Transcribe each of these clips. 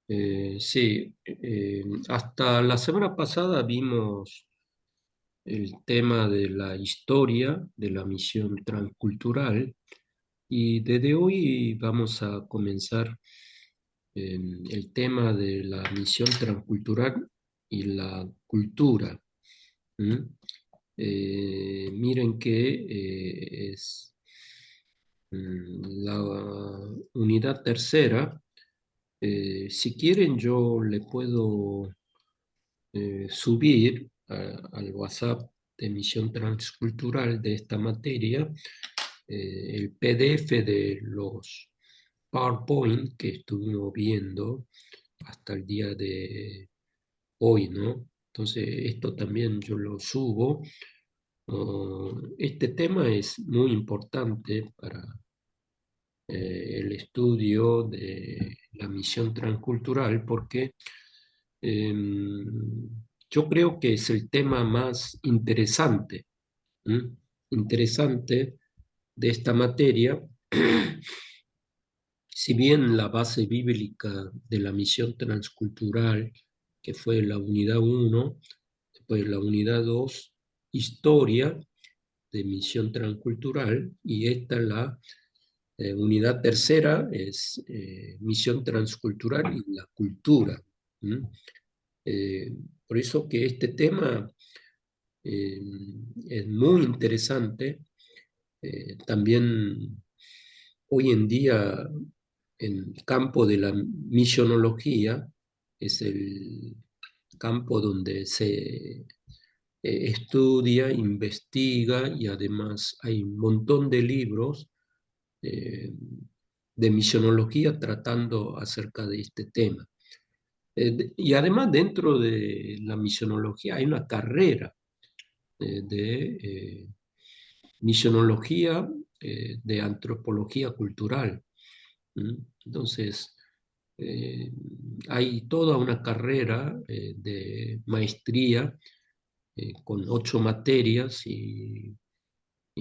Sí, hasta la semana pasada vimos el tema de la historia de la misión transcultural y desde hoy vamos a comenzar el tema de la misión transcultural y la cultura. ¿Mm? Miren que es la unidad tercera. Si quieren, yo le puedo subir al WhatsApp de Misión Transcultural de esta materia el PDF de los PowerPoint que estuvimos viendo hasta el día de hoy, ¿no? Entonces, esto también yo lo subo. Este tema es muy importante para el estudio de la misión transcultural porque yo creo que es el tema más interesante, ¿m? Interesante de esta materia. Si bien la base bíblica de la misión transcultural, que fue la unidad uno, después la unidad 2, historia de misión transcultural, y esta la unidad tercera es misión transcultural y la cultura. ¿M? Eh, por eso que este tema eh, es muy interesante. También hoy en día en el campo de la misionología es el campo donde se estudia, investiga y además hay un montón de libros eh, de misionología tratando acerca de este tema. Y además dentro de la misionología hay una carrera de misionología, de antropología cultural. ¿Mm? Entonces, eh, hay toda una carrera de maestría con 8 materias y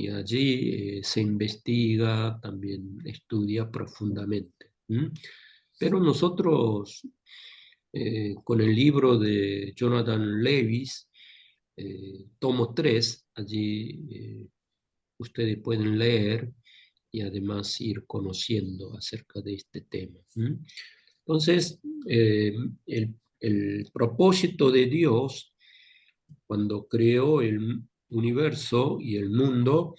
allí se investiga, también estudia profundamente. ¿Mm? Pero nosotros, con el libro de Jonathan Lewis, tomo 3, allí ustedes pueden leer y además ir conociendo acerca de este tema. ¿Mm? Entonces, el propósito de Dios cuando creó el universo y el mundo,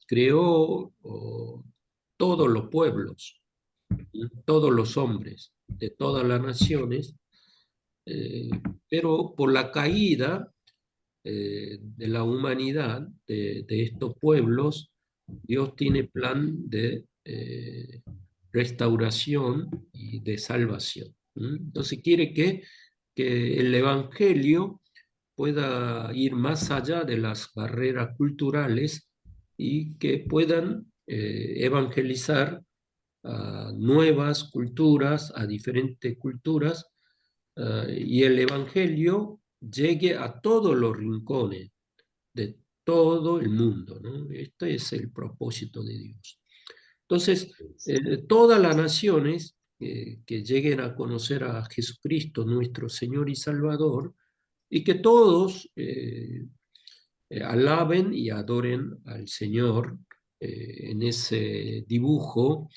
creó todos los pueblos, todos los hombres de todas las naciones, eh, pero por la caída de la humanidad, de estos pueblos, Dios tiene plan de restauración y de salvación. Entonces quiere que el Evangelio pueda ir más allá de las barreras culturales y que puedan evangelizar a nuevas culturas, a diferentes culturas, y el Evangelio llegue a todos los rincones de todo el mundo, ¿no? Este es el propósito de Dios. Entonces, todas las naciones que lleguen a conocer a Jesucristo, nuestro Señor y Salvador, y que todos alaben y adoren al Señor en ese dibujo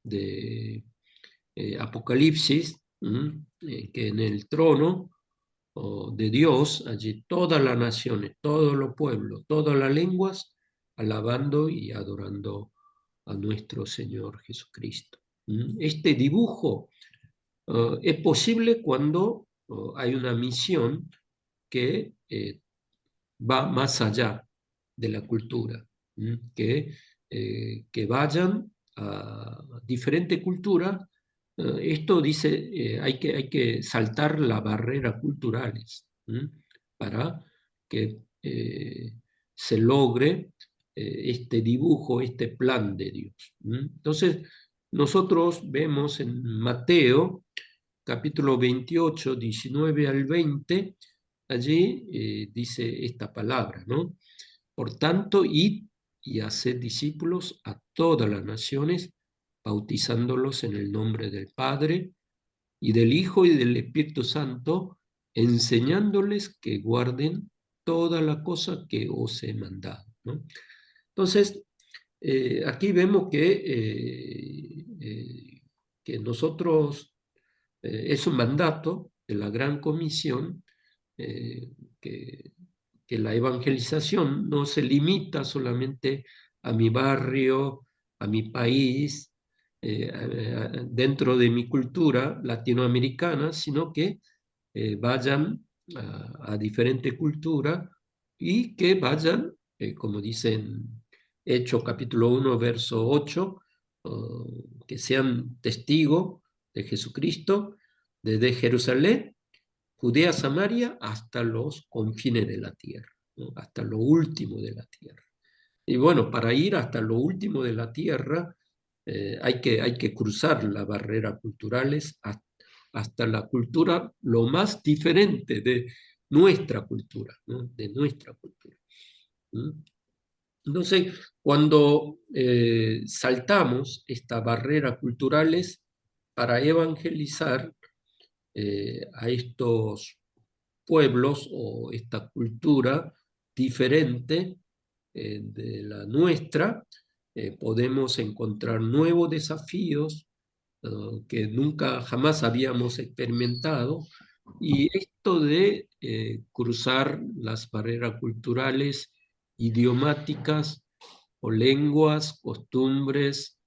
de Apocalipsis, que en el trono de Dios, allí todas las naciones, todos los pueblos, todas las lenguas, alabando y adorando a nuestro Señor Jesucristo. Este dibujo es posible cuando hay una misión que va más allá de la cultura, que vayan a diferentes culturas. Esto dice, hay que saltar las barreras culturales para que se logre este dibujo, este plan de Dios. Entonces, nosotros vemos en Mateo, capítulo 28, 19 al 20, allí dice esta palabra, ¿no? Por tanto, id y haced discípulos a todas las naciones, bautizándolos en el nombre del Padre y del Hijo y del Espíritu Santo, enseñándoles que guarden toda la cosa que os he mandado, ¿no? Entonces, aquí vemos que nosotros, es un mandato de la Gran Comisión, eh, que, que la evangelización no se limita solamente a mi barrio, a mi país, dentro de mi cultura latinoamericana, sino que vayan a diferentes culturas y que vayan, como dicen Hechos capítulo 1, verso 8, que sean testigos de Jesucristo desde Jerusalén, Judea, Samaria, hasta los confines de la tierra, ¿no? Hasta lo último de la tierra. Y bueno, para ir hasta lo último de la tierra, hay que cruzar las barreras culturales hasta la cultura lo más diferente de nuestra cultura, ¿no? De nuestra cultura. ¿Mm? Entonces, cuando saltamos estas barreras culturales para evangelizar a estos pueblos o esta cultura diferente de la nuestra, podemos encontrar nuevos desafíos que nunca jamás habíamos experimentado. Y esto de cruzar las barreras culturales, idiomáticas o lenguas, costumbres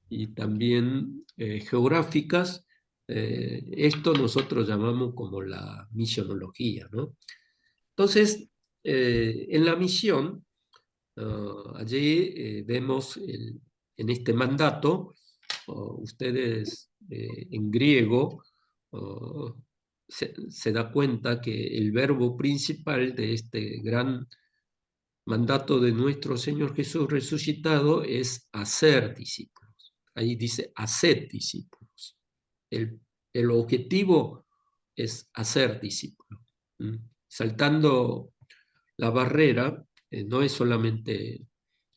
y también geográficas, esto nosotros llamamos como la misionología, ¿no? Entonces, en la misión, allí vemos en este mandato, ustedes en griego, se da cuenta que el verbo principal de este gran mandato de nuestro Señor Jesús resucitado es hacer discípulos. Ahí dice hacer discípulos. El objetivo es hacer discípulos. ¿Mm? Saltando la barrera, no es solamente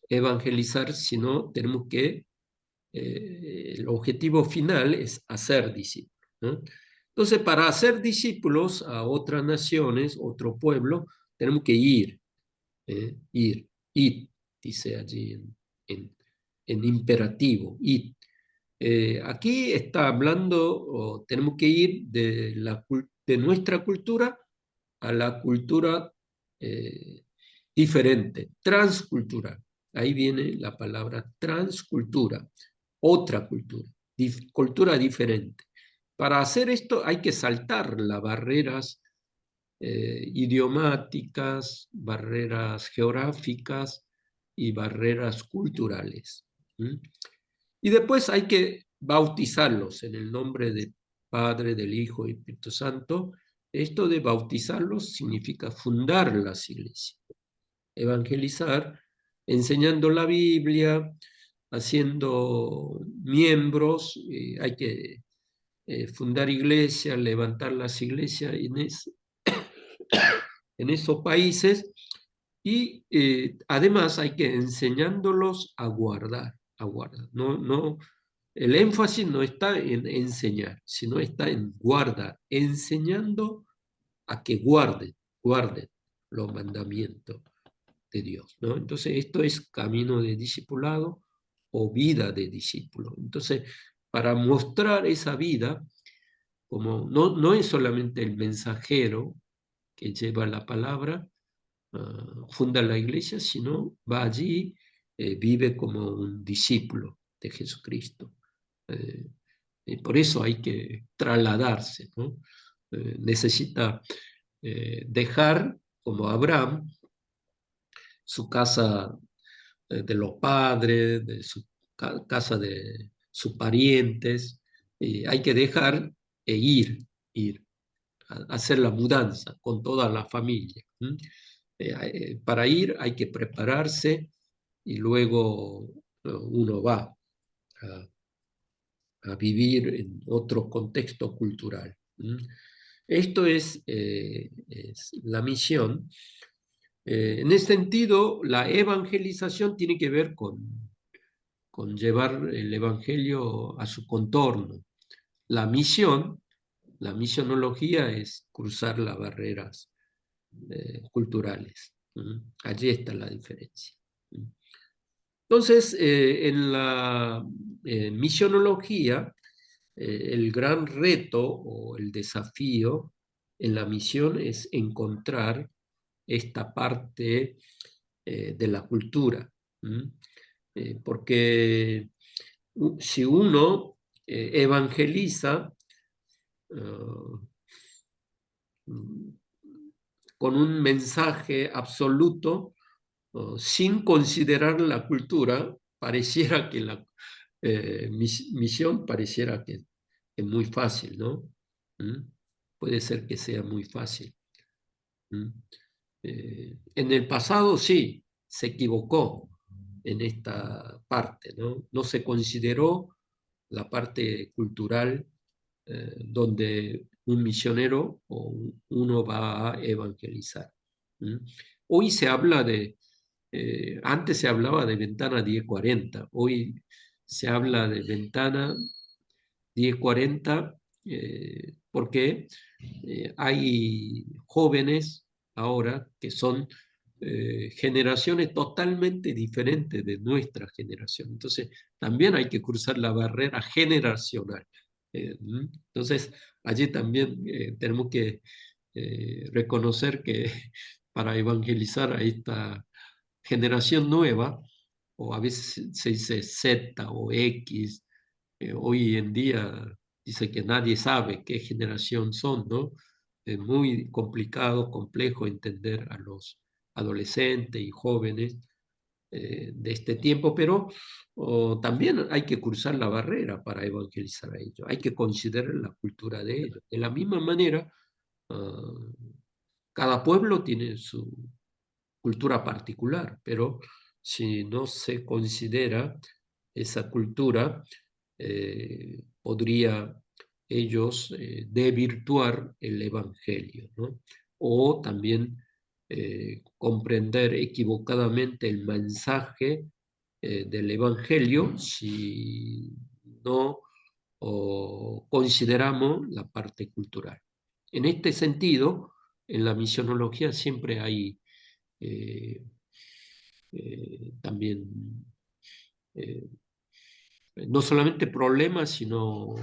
evangelizar, sino tenemos que, el objetivo final es hacer discípulos, ¿no? Entonces, para hacer discípulos a otras naciones, otro pueblo, tenemos que ir, dice allí en imperativo, ir. Aquí está hablando, tenemos que ir de nuestra cultura a la cultura eh, diferente, transcultural. Ahí viene la palabra transcultura, otra cultura, cultura diferente. Para hacer esto hay que saltar las barreras idiomáticas, barreras geográficas y barreras culturales. ¿Mm? Y después hay que bautizarlos en el nombre del Padre, del Hijo y Espíritu Santo. Esto de bautizarlos significa fundar las iglesias, evangelizar, enseñando la Biblia, haciendo miembros. Hay que fundar iglesias, levantar las iglesias en esos países, y además hay que enseñándolos a guardar, a guardar. No, no, el énfasis no está en enseñar, sino está en guardar, enseñando a que guarden los mandamientos de Dios, ¿no? Entonces, esto es camino de discipulado o vida de discípulo. Entonces, para mostrar esa vida, como no es solamente el mensajero que lleva la palabra, funda la iglesia, sino va allí, vive como un discípulo de Jesucristo. Y por eso hay que trasladarse, ¿no? Necesita dejar, como Abraham, su casa de los padres, de su casa de sus parientes. Hay que dejar ir, a hacer la mudanza con toda la familia. Para ir hay que prepararse y luego uno va a vivir en otro contexto cultural. Esto es la misión. En ese sentido, la evangelización tiene que ver con llevar el Evangelio a su contorno. La misión, la misionología es cruzar las barreras culturales. Allí está la diferencia. Entonces, en la misionología, el gran reto o el desafío en la misión es encontrar esta parte de la cultura. Porque si uno evangeliza con un mensaje absoluto, sin considerar la cultura, pareciera que la misión pareciera que es muy fácil, ¿no? ¿Mm? Puede ser que sea muy fácil. ¿Mm? En el pasado sí, se equivocó en esta parte, ¿no? No se consideró la parte cultural donde un misionero o uno va a evangelizar. ¿Mm? Hoy se habla antes se hablaba de ventana 1040, hoy se habla de ventana 1040 porque hay jóvenes ahora que son generaciones totalmente diferentes de nuestra generación. Entonces, también hay que cruzar la barrera generacional. Entonces, allí también tenemos que reconocer que para evangelizar a esta generación nueva, o a veces se dice Z o X, hoy en día dice que nadie sabe qué generación son, ¿no? Es muy complicado, complejo entender a los adolescentes y jóvenes de este tiempo, pero también hay que cruzar la barrera para evangelizar a ellos, hay que considerar la cultura de ellos. De la misma manera, uh, cada pueblo tiene su cultura particular, pero si no se considera esa cultura, podría ellos desvirtuar el Evangelio, ¿no? O también comprender equivocadamente el mensaje del Evangelio si no consideramos la parte cultural. En este sentido, en la misionología siempre hay también eh, no solamente problemas, sino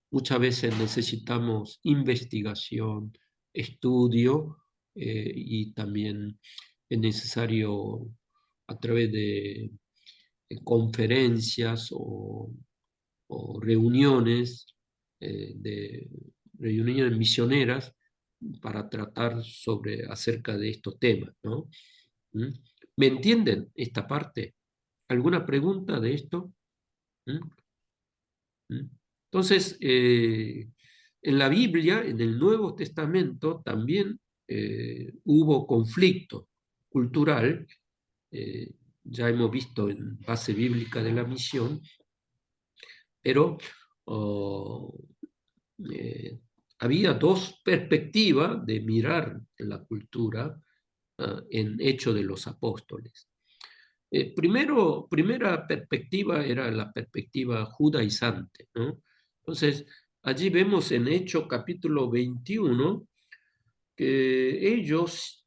muchas veces necesitamos investigación, estudio y también es necesario a través de conferencias o reuniones, de reuniones misioneras para tratar acerca de estos temas, ¿no? ¿Mm? ¿Me entienden esta parte? ¿Alguna pregunta de esto? ¿Mm? ¿Mm? Entonces, en la Biblia, en el Nuevo Testamento, también hubo conflicto cultural, eh, ya hemos visto en base bíblica de la misión, pero oh, eh, había dos perspectivas de mirar la cultura en Hechos de los Apóstoles. Primera perspectiva era la perspectiva judaizante, ¿no? Entonces, allí vemos en Hechos capítulo 21 que ellos,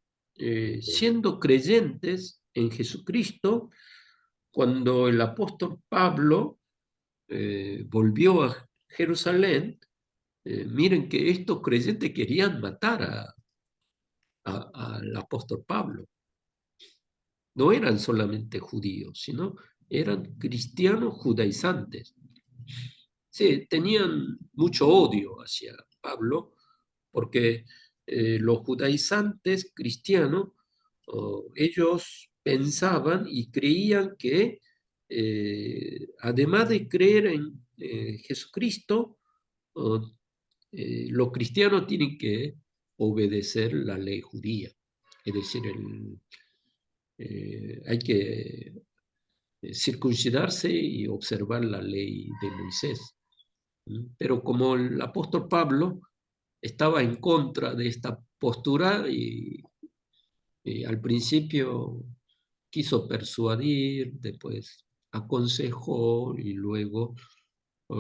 siendo creyentes en Jesucristo, cuando el apóstol Pablo volvió a Jerusalén, miren que estos creyentes querían matar al apóstol Pablo. No eran solamente judíos, sino eran cristianos judaizantes. Sí, tenían mucho odio hacia Pablo porque los judaizantes cristianos, ellos pensaban y creían que además de creer en Jesucristo, oh, los cristianos tienen que obedecer la ley judía. Es decir, hay que circuncidarse y observar la ley de Moisés. Pero como el apóstol Pablo estaba en contra de esta postura y al principio quiso persuadir, después aconsejó y luego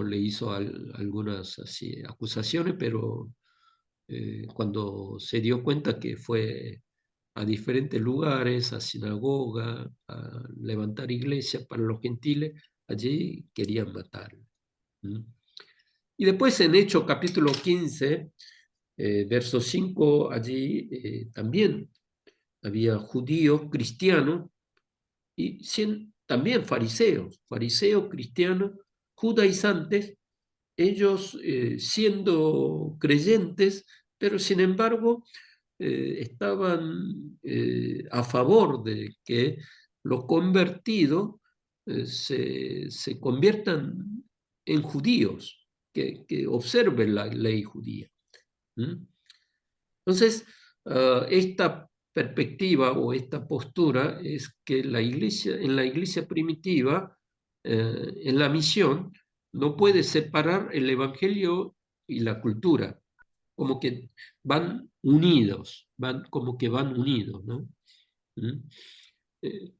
le hizo algunas así, acusaciones, pero cuando se dio cuenta que fue a diferentes lugares, a sinagoga, a levantar iglesias para los gentiles, allí querían matarlo. ¿Mm? Y después en Hechos capítulo 15, verso 5, allí también había judíos, cristianos y también fariseos, cristianos, judaizantes, ellos siendo creyentes, pero sin embargo estaban a favor de que los convertidos se conviertan en judíos, que observen la ley judía. ¿Mm? Entonces, esta perspectiva o esta postura es que en la iglesia primitiva, en la misión, no puede separar el evangelio y la cultura, como que van unidos, como que van unidos, ¿no? ¿Mm? Eh,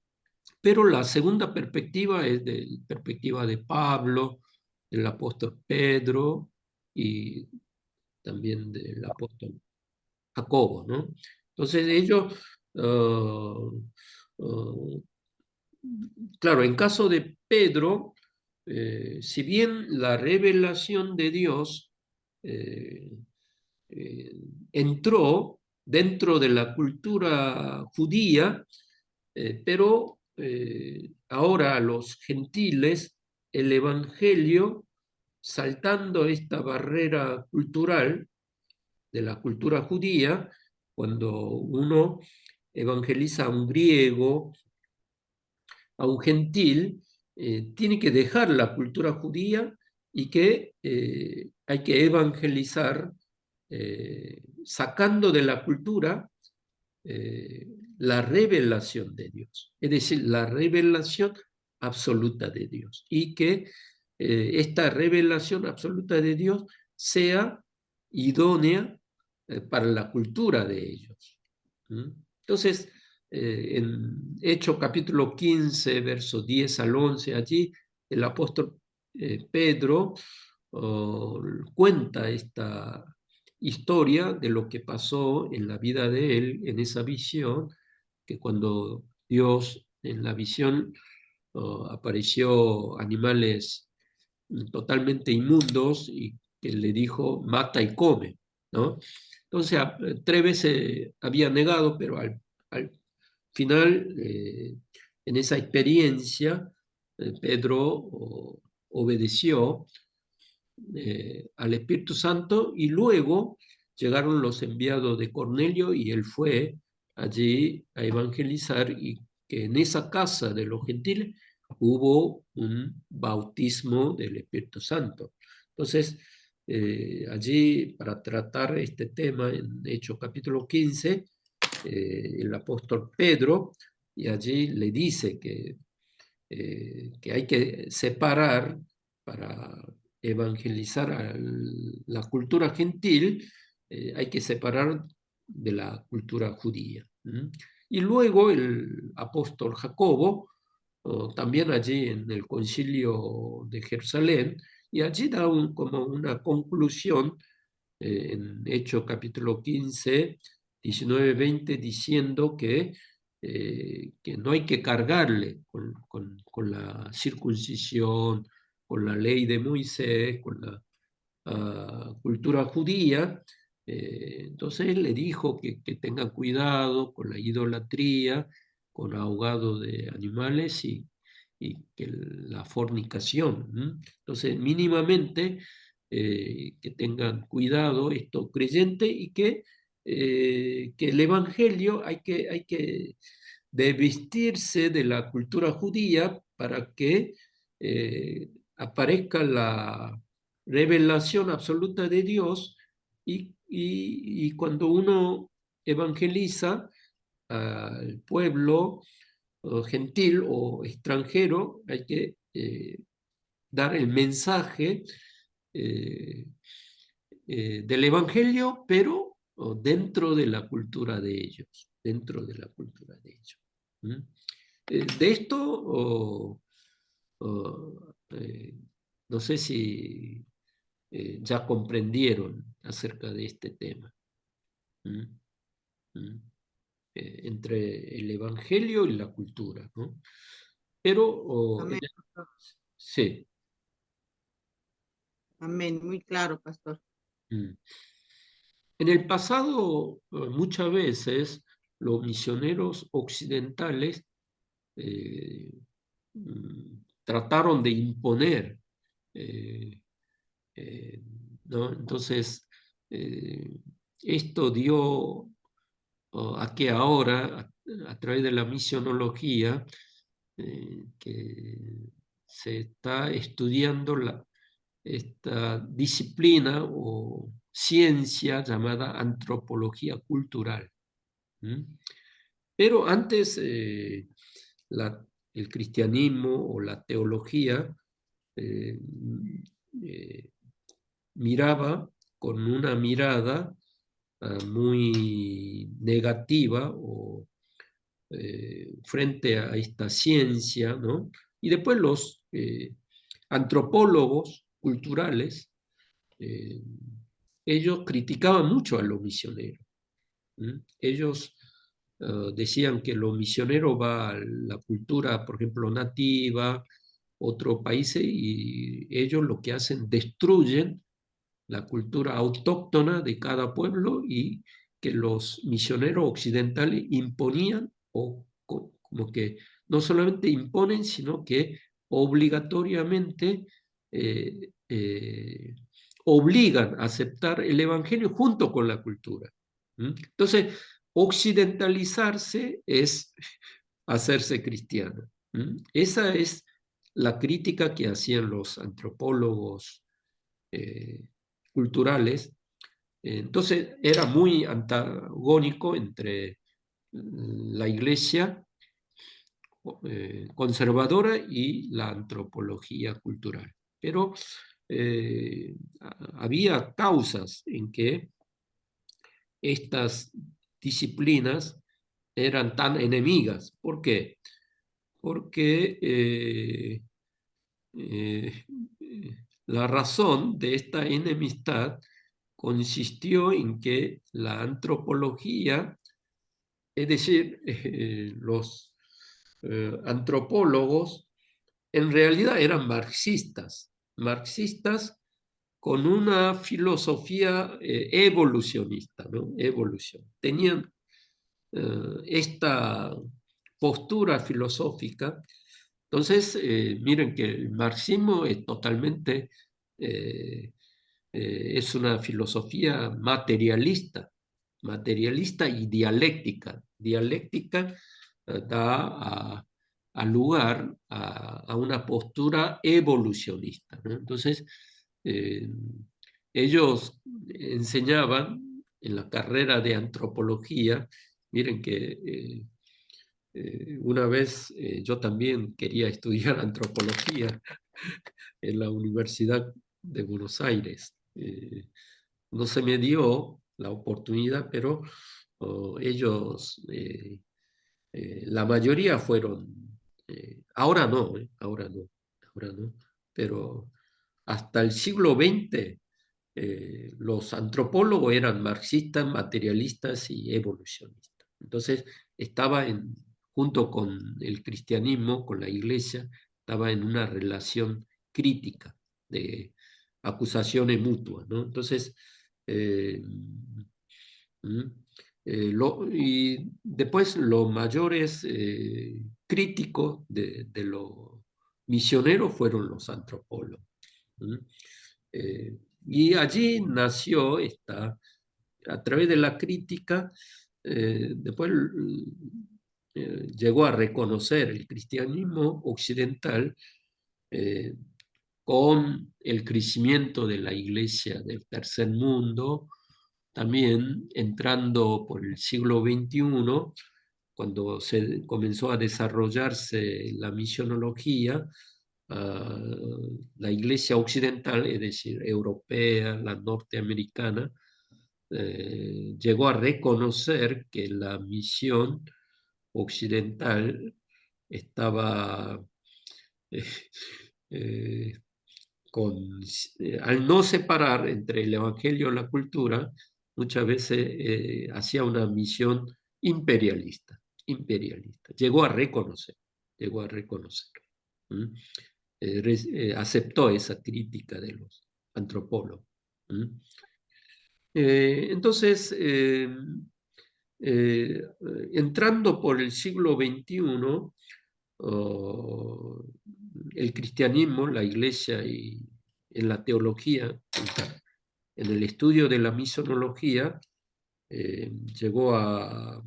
pero la segunda perspectiva es de perspectiva de Pablo, del apóstol Pedro y también del apóstol Jacobo, ¿no? Entonces ellos, uh, uh, claro, en caso de Pedro, si bien la revelación de Dios eh, eh, entró dentro de la cultura judía, pero ahora a los gentiles el Evangelio, saltando esta barrera cultural, de la cultura judía, cuando uno evangeliza a un griego, a un gentil, tiene que dejar la cultura judía y que hay que evangelizar sacando de la cultura eh, la revelación de Dios, es decir, la revelación absoluta de Dios y que esta revelación absoluta de Dios sea idónea para la cultura de ellos. ¿Mm? Entonces, en Hechos capítulo 15, versos 10 al 11, allí el apóstol Pedro oh, cuenta esta historia de lo que pasó en la vida de él, en esa visión, que cuando Dios en la visión apareció animales totalmente inmundos y que le dijo, mata y come, ¿no? Entonces, tres veces había negado, pero al final, en esa experiencia, Pedro obedeció al Espíritu Santo y luego llegaron los enviados de Cornelio y él fue allí a evangelizar y que en esa casa de los gentiles hubo un bautismo del Espíritu Santo. Entonces, allí para tratar este tema en Hechos capítulo 15, el apóstol Pedro, y allí le dice que hay que separar para evangelizar a la cultura gentil, hay que separar de la cultura judía. ¿Mm? Y luego el apóstol Jacobo, también allí en el concilio de Jerusalén, y allí da como una conclusión en Hechos capítulo 15, 19, 20, diciendo que no hay que cargarle con la circuncisión, con la ley de Moisés, con la cultura judía. Entonces él le dijo que tengan cuidado con la idolatría, con ahogado de animales y que la fornicación. ¿Mm? Entonces, mínimamente que tengan cuidado estos creyentes y que el Evangelio hay que desvestirse de la cultura judía para que aparezca la revelación absoluta de Dios y cuando uno evangeliza al pueblo gentil o extranjero, hay que dar el mensaje eh, del Evangelio, pero dentro de la cultura de ellos, dentro de la cultura de ellos. ¿Mm? De esto no sé si ya comprendieron acerca de este tema. ¿Mm? ¿Mm? Entre el Evangelio y la cultura, ¿no? Pero Amén, pastor. sí. Amén. Muy claro, pastor. Mm. En el pasado, muchas veces los misioneros occidentales eh, trataron de imponer, eh, eh, ¿no? Entonces, eh, esto dio a que ahora, a través de la misionología, que se está estudiando esta disciplina o ciencia llamada antropología cultural. ¿Mm? Pero antes la- el cristianismo o la teología eh, eh, miraba con una mirada muy negativa o frente a esta ciencia, ¿no? Y después los antropólogos culturales, eh, ellos criticaban mucho a los misioneros. Ellos decían que los misioneros va a la cultura, por ejemplo, nativa, otros países, y ellos lo que hacen, destruyen la cultura autóctona de cada pueblo y que los misioneros occidentales imponían o como que no solamente imponen, sino que obligatoriamente eh, eh, obligan a aceptar el Evangelio junto con la cultura. Entonces, occidentalizarse es hacerse cristiano. Esa es la crítica que hacían los antropólogos eh, culturales. Entonces era muy antagónico entre la iglesia conservadora y la antropología cultural. Pero había causas en que estas disciplinas eran tan enemigas. ¿Por qué? Porque eh, la razón de esta enemistad consistió en que la antropología, es decir, los antropólogos en realidad eran marxistas, marxistas con una filosofía evolucionista, ¿no? Evolución. Tenían esta postura filosófica. Entonces, miren que el marxismo es totalmente, eh, es una filosofía materialista, materialista y dialéctica. Dialéctica da a lugar a una postura evolucionista, ¿no? Entonces, eh, ellos enseñaban en la carrera de antropología. Miren que una vez yo también quería estudiar antropología en la Universidad de Buenos Aires. No se me dio la oportunidad, pero ellos, la mayoría fueron, ahora no, pero hasta el siglo XX los antropólogos eran marxistas, materialistas y evolucionistas. Entonces estaba junto con el cristianismo, con la iglesia, estaba en una relación crítica de acusaciones mutuas, ¿no? Entonces, eh, mm, y después los mayores críticos de los misioneros fueron los antropólogos. ¿Mm? Eh, y allí nació a través de la crítica, después llegó a reconocer el cristianismo occidental eh, con el crecimiento de la iglesia del tercer mundo, también entrando por el siglo XXI, cuando se comenzó a desarrollarse la misionología, la iglesia occidental, es decir, europea, la norteamericana, llegó a reconocer que la misión occidental estaba eh, al no separar entre el evangelio y la cultura, muchas veces hacía una misión imperialista, imperialista. Llegó a reconocer. ¿Mm? Aceptó esa crítica de los antropólogos. ¿Mm? Entonces, eh, entrando por el siglo XXI, oh, el cristianismo, la iglesia y en la teología, en el estudio de la misionología, llegó a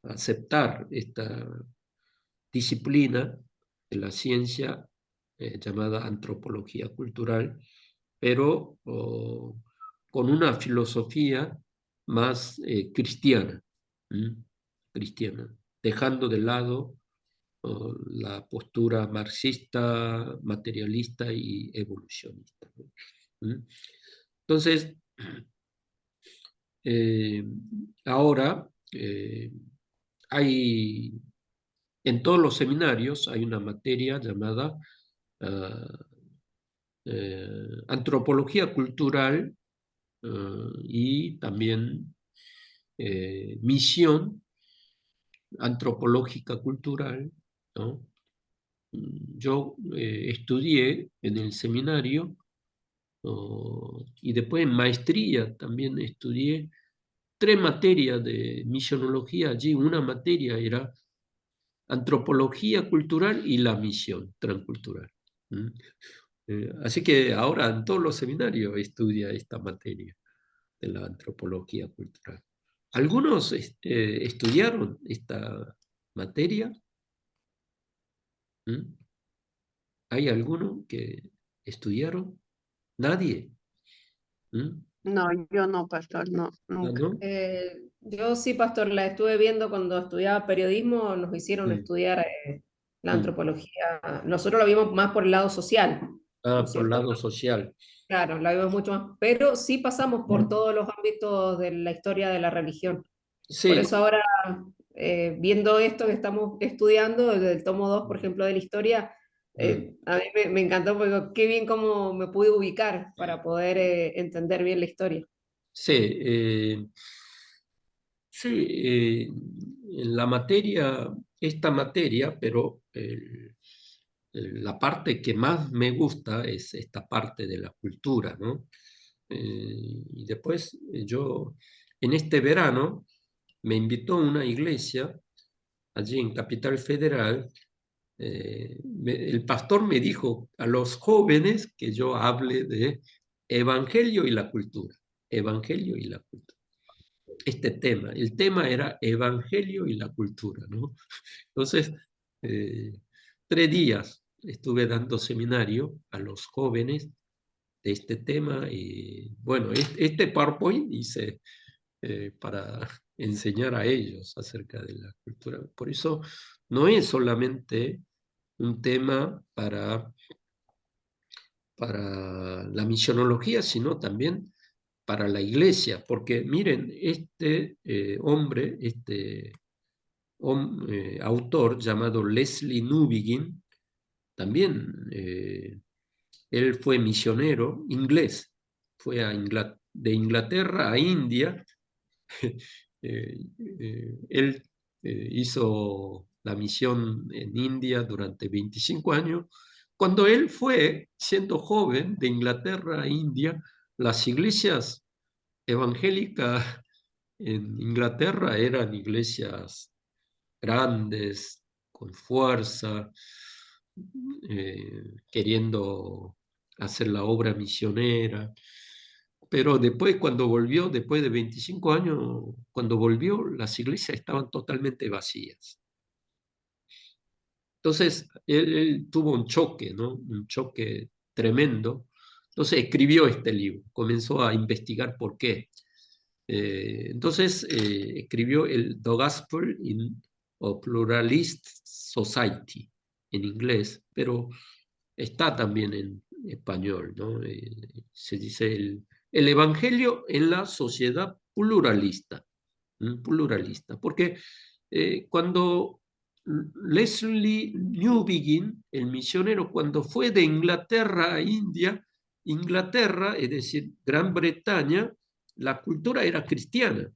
aceptar esta disciplina de la ciencia llamada antropología cultural, pero con una filosofía más cristiana, cristiana, dejando de lado la postura marxista, materialista y evolucionista. ¿Mm? Entonces, eh, ahora hay, en todos los seminarios hay una materia llamada uh, antropología cultural y también misión antropológica cultural, ¿no? Yo estudié en el seminario y después en maestría también estudié 3 materias de misionología allí. Una materia era antropología cultural y la misión transcultural. ¿Mm? Así que ahora en todos los seminarios estudia esta materia de la antropología cultural. ¿Algunos estudiaron esta materia? ¿Mm? ¿Hay alguno que estudiaron? ¿Nadie? ¿Mm? No, yo no, pastor, no, ¿Ah, nunca. no? Yo sí, pastor, la estuve viendo cuando estudiaba periodismo, nos hicieron Mm, estudiar la mm. antropología. Nosotros lo vimos más por el lado social, ¿no Ah, es por el cierto? lado social. Claro, la vimos mucho más, pero sí pasamos por todos los ámbitos de la historia de la religión. Por Sí, eso ahora, viendo esto que estamos estudiando, el tomo 2 por ejemplo, de la historia, mm, a mí me encantó porque qué bien cómo me pude ubicar para poder entender bien la historia. sí, sí, en la materia, esta materia, pero la parte que más me gusta es esta parte de la cultura, ¿no? Y después yo, en este verano, me invitó a una iglesia allí en Capital Federal. El pastor me dijo a los jóvenes que yo hable de evangelio y la cultura, evangelio y la cultura. Este tema, el tema era evangelio y la cultura, ¿no? Entonces, eh, 3 días estuve dando seminario a los jóvenes de este tema y bueno, este PowerPoint hice para enseñar a ellos acerca de la cultura. Por eso no es solamente un tema para la misionología, sino también para la iglesia, porque miren, este hombre, este autor llamado Leslie Newbigin, también él fue misionero inglés, fue de Inglaterra a India. Él hizo la misión en India durante 25 años. Cuando él fue, siendo joven, de Inglaterra a India, las iglesias evangélicas en Inglaterra eran iglesias grandes, con fuerza, queriendo hacer la obra misionera. Pero después, cuando volvió, después de 25 años, cuando volvió, las iglesias estaban totalmente vacías. Entonces, él tuvo un choque, ¿no? Un choque tremendo. Entonces, escribió este libro, comenzó a investigar por qué. Entonces, escribió The Gospel in a Pluralist Society, en inglés, pero está también en español, ¿no? Se dice el Evangelio en la sociedad pluralista, pluralista, porque cuando Leslie Newbigin, el misionero, cuando fue de Inglaterra a India, Inglaterra, es decir, Gran Bretaña, la cultura era cristiana.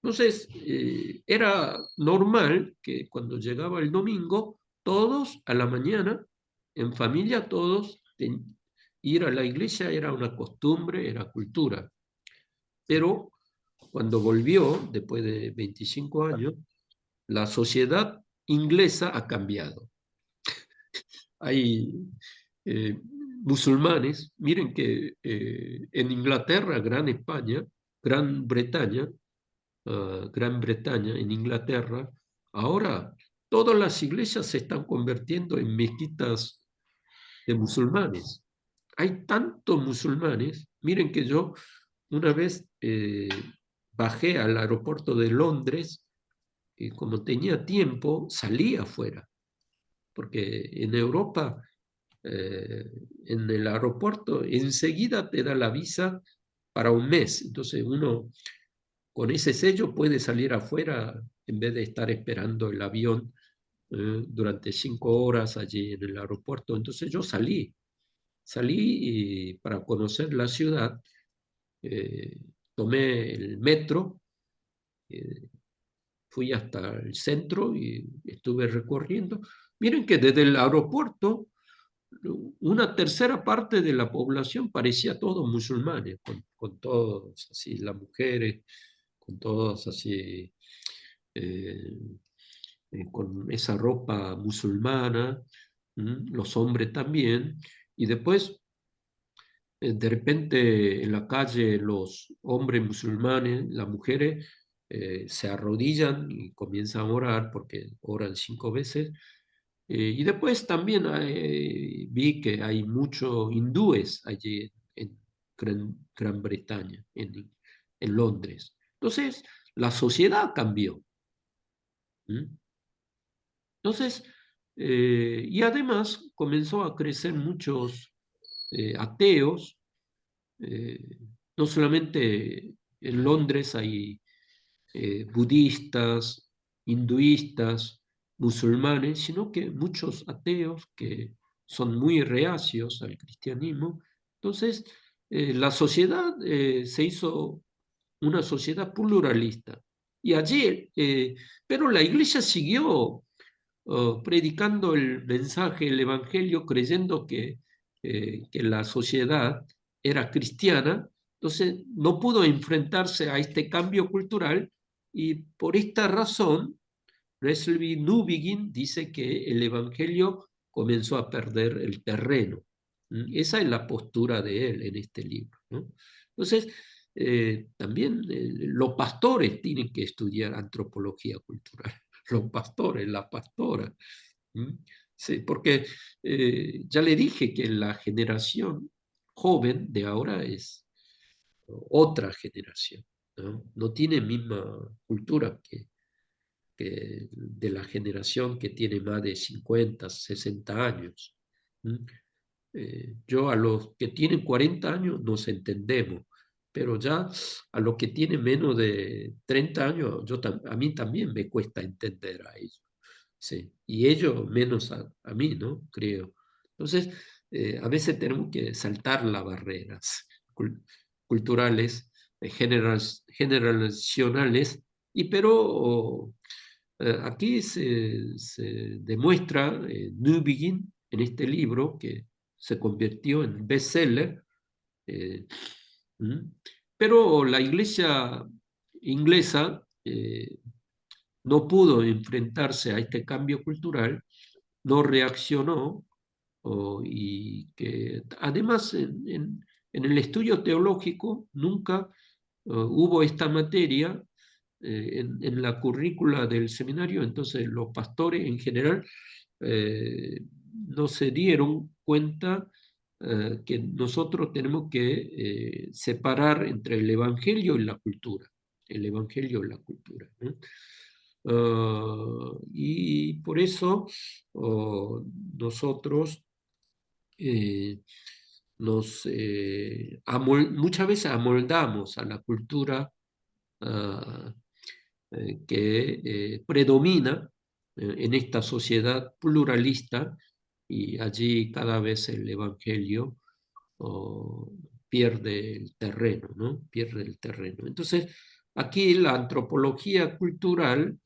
Entonces, era normal que cuando llegaba el domingo, todos a la mañana, en familia, todos, ir a la iglesia era una costumbre, era cultura. Pero cuando volvió, después de 25 años, la sociedad inglesa ha cambiado. Hay musulmanes, miren que en Inglaterra, Gran Bretaña, Gran Bretaña, en Inglaterra, ahora todas las iglesias se están convirtiendo en mezquitas de musulmanes. Hay tantos musulmanes, miren que yo una vez bajé al aeropuerto de Londres y como tenía tiempo, salí afuera, porque en Europa, en el aeropuerto, enseguida te da la visa para un mes. Entonces uno con ese sello puede salir afuera en vez de estar esperando el avión durante 5 horas allí en el aeropuerto. Entonces yo salí para conocer la ciudad, eh, tomé el metro, eh, fui hasta el centro y estuve recorriendo. Miren que desde el aeropuerto una tercera parte de la población parecía todos musulmanes, con todos así, las mujeres, con todos así, eh, con esa ropa musulmana, los hombres también, y después de repente en la calle los hombres musulmanes, las mujeres, se arrodillan y comienzan a orar porque oran 5 veces. Y después también vi que hay muchos hindúes allí en Gran Bretaña, en Londres. Entonces, la sociedad cambió. ¿Mm? Entonces, y además comenzó a crecer muchos ateos. No solamente en Londres hay budistas, hinduistas, musulmanes, sino que muchos ateos que son muy reacios al cristianismo. Entonces, la sociedad se hizo una sociedad pluralista. Y allí, pero la iglesia siguió predicando el mensaje, el evangelio, creyendo que la sociedad era cristiana. Entonces no pudo enfrentarse a este cambio cultural y por esta razón Leslie Newbigin dice que el evangelio comenzó a perder el terreno. Esa es la postura de él en este libro, ¿no? Entonces, también los pastores tienen que estudiar antropología cultural. Los pastores, la pastora. Sí, porque ya le dije que la generación joven de ahora es otra generación, ¿no? No tiene misma cultura que de la generación que tiene más de 50, 60 años. Yo a los que tienen 40 años nos entendemos, pero ya a los que tienen menos de 30 años, a mí también me cuesta entender a ellos. Sí, y ellos menos a mí, ¿no? Creo. Entonces, a veces tenemos que saltar las barreras culturales, generacionales, pero aquí se demuestra New Begin en este libro que se convirtió en bestseller, eh, pero la iglesia inglesa no pudo enfrentarse a este cambio cultural, no reaccionó, y que además en el estudio teológico nunca hubo esta materia en la currícula del seminario. Entonces los pastores en general eh, no se dieron cuenta que nosotros tenemos que separar entre el evangelio y la cultura, el evangelio y la cultura, ¿no? Y por eso nosotros eh, muchas veces amoldamos a la cultura ah, que predomina, en esta sociedad pluralista, y allí cada vez el Evangelio oh, pierde el terreno, ¿no? Pierde el terreno. Entonces, aquí la antropología cultural,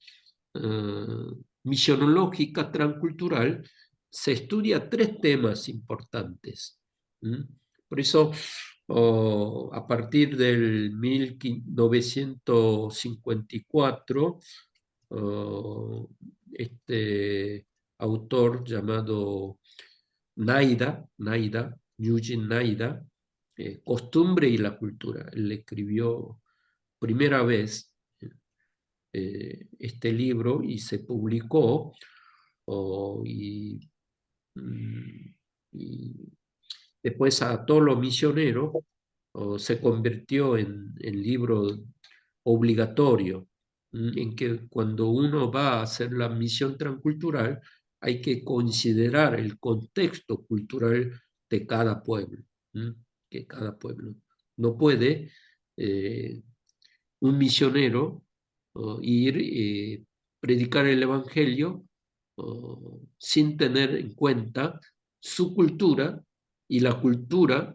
misionológica, transcultural, se estudia tres temas importantes. ¿Mm? Por eso, a partir del 1954, este autor llamado Naida, Eugene Naida, Costumbre y la cultura. Él escribió primera vez este libro y se publicó oh, mm, y después a todos los misioneros se convirtió en libro obligatorio, en que cuando uno va a hacer la misión transcultural hay que considerar el contexto cultural de cada pueblo, que cada pueblo no puede un misionero ir y predicar el evangelio sin tener en cuenta su cultura y la cultura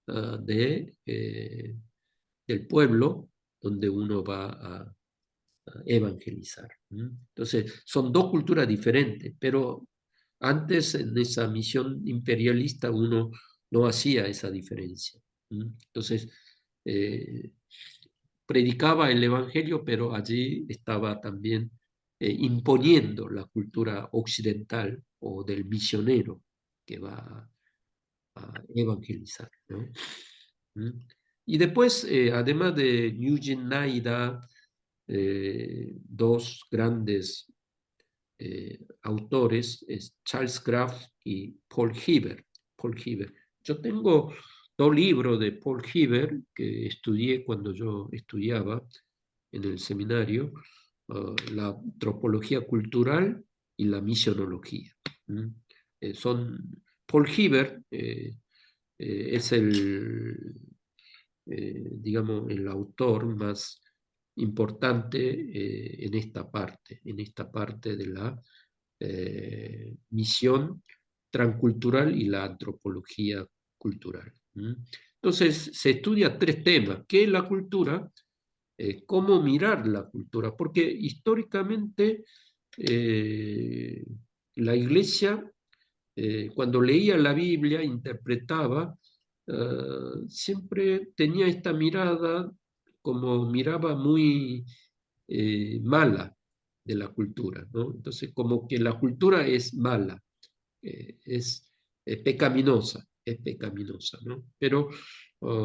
del pueblo donde uno va a evangelizar. Entonces, son dos culturas diferentes, pero antes en esa misión imperialista uno no hacía esa diferencia. Entonces, predicaba el evangelio, pero allí estaba también imponiendo la cultura occidental o del misionero que va a evangelizar, ¿no? Y después, además de Eugene Naida, dos grandes autores, es Charles Kraft y Paul Hiver. Paul Hiver. Yo tengo dos libros de Paul Hiver que estudié cuando yo estudiaba en el seminario, la antropología cultural y la misionología. Paul Hiver es digamos, el autor más importante en esta parte de la misión transcultural y la antropología cultural. Entonces, se estudia tres temas: ¿qué es la cultura? ¿Cómo mirar la cultura? Porque históricamente la Iglesia, cuando leía la Biblia, interpretaba, siempre tenía esta mirada, como miraba muy mala de la cultura, ¿no? Entonces, como que la cultura es mala, es pecaminosa, ¿no? Pero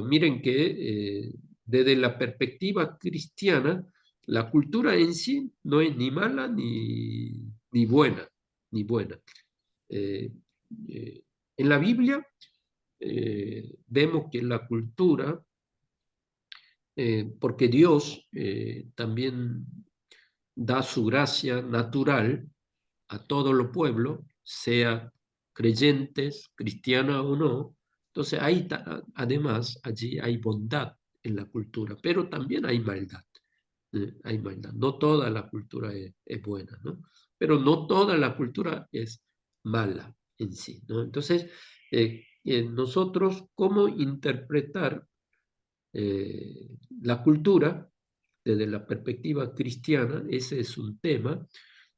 miren que desde la perspectiva cristiana, la cultura en sí no es ni mala ni buena, ni buena. Eh, en la Biblia vemos que la cultura, porque Dios también da su gracia natural a todo los pueblo, sea creyentes, cristianas o no. Entonces, además, allí hay bondad en la cultura, pero también hay maldad. Hay maldad. No toda la cultura es buena, ¿no? Pero no toda la cultura es mala en sí, ¿no? Entonces, nosotros, ¿cómo interpretar la cultura desde la perspectiva cristiana? Ese es un tema.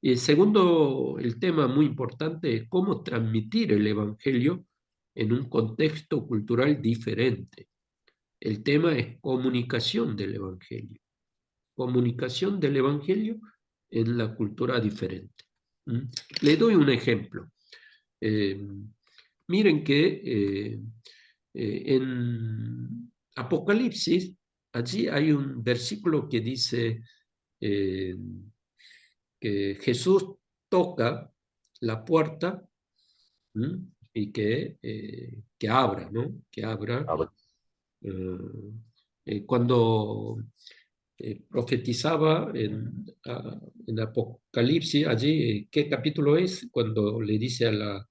Y el segundo, el tema muy importante es cómo transmitir el Evangelio en un contexto cultural diferente. El tema es comunicación del Evangelio. Comunicación del Evangelio en la cultura diferente. Le doy un ejemplo. Miren que en Apocalipsis, allí hay un versículo que dice eh, que Jesús toca la puerta, y que abra, ¿no? Que abra. Cuando profetizaba en Apocalipsis, allí, ¿qué capítulo es? Cuando le dice a la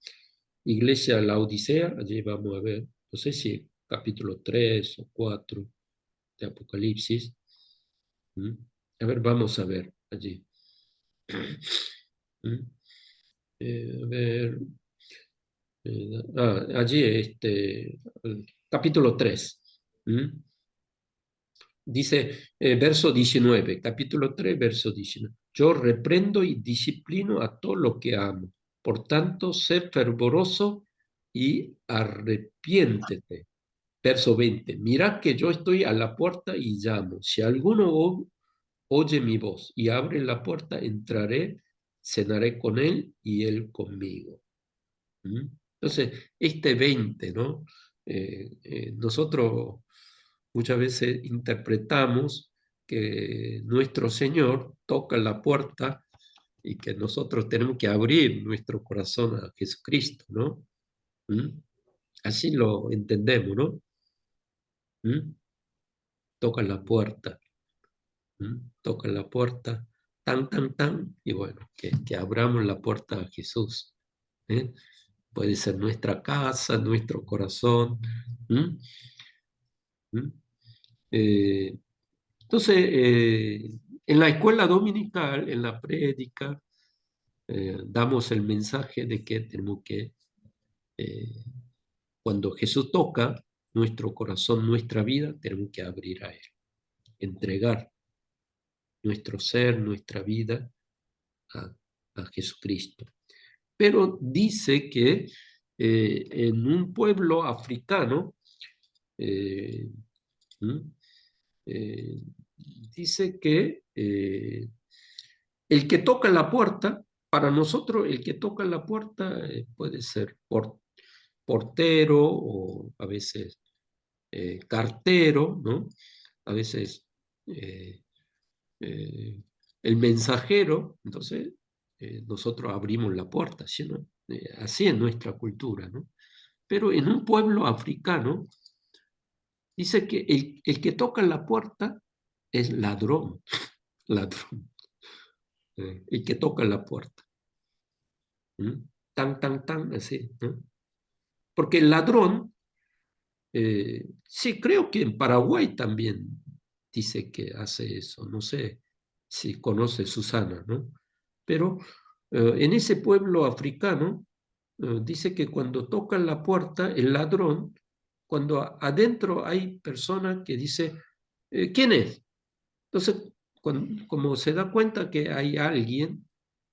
iglesia, la Odisea, allí vamos a ver, no sé si capítulo 3 o 4 de Apocalipsis. A ver, vamos a ver allí. ¿Mm? A ver, allí, el capítulo 3. Dice, verso 19, capítulo 3, verso 19. Yo reprendo y disciplino a todo lo que amo. Por tanto, sé fervoroso y arrepiéntete. Verso 20. Mirad que yo estoy a la puerta y llamo. Si alguno oye mi voz y abre la puerta, entraré, cenaré con él y él conmigo. ¿Mm? Entonces, este 20, ¿no? Nosotros muchas veces interpretamos que nuestro Señor toca la puerta y que nosotros tenemos que abrir nuestro corazón a Jesucristo, ¿no? ¿Mm? Así lo entendemos, ¿no? ¿Mm? Toca la puerta, ¿Mm? Toca la puerta, tan, tan, tan, y bueno, que abramos la puerta a Jesús. ¿Eh? Puede ser nuestra casa, nuestro corazón. ¿Mm? ¿Mm? Eh, entonces, en la escuela dominical, en la prédica, damos el mensaje de que tenemos que, eh, cuando Jesús toca nuestro corazón, nuestra vida, tenemos que abrir a Él, entregar nuestro ser, nuestra vida a, a Jesucristo. Pero dice que en un pueblo africano, eh, ¿Mm? eh, dice que el que toca la puerta, para nosotros el que toca la puerta puede ser portero o a veces cartero, ¿no? A veces eh, eh, el mensajero, entonces nosotros abrimos la puerta, ¿sí, no? Así es nuestra cultura, ¿no? Pero en un pueblo africano dice que el que toca la puerta es ladrón, ladrón, el que toca la puerta. ¿Mm? Tan, tan, tan, así, ¿no? Porque el ladrón, sí, creo que en Paraguay también dice que hace eso, no sé si conoce Susana, ¿no? Pero en ese pueblo africano dice que cuando tocan la puerta, el ladrón, cuando adentro hay personas que dice, ¿quién es? Entonces, como se da cuenta que hay alguien,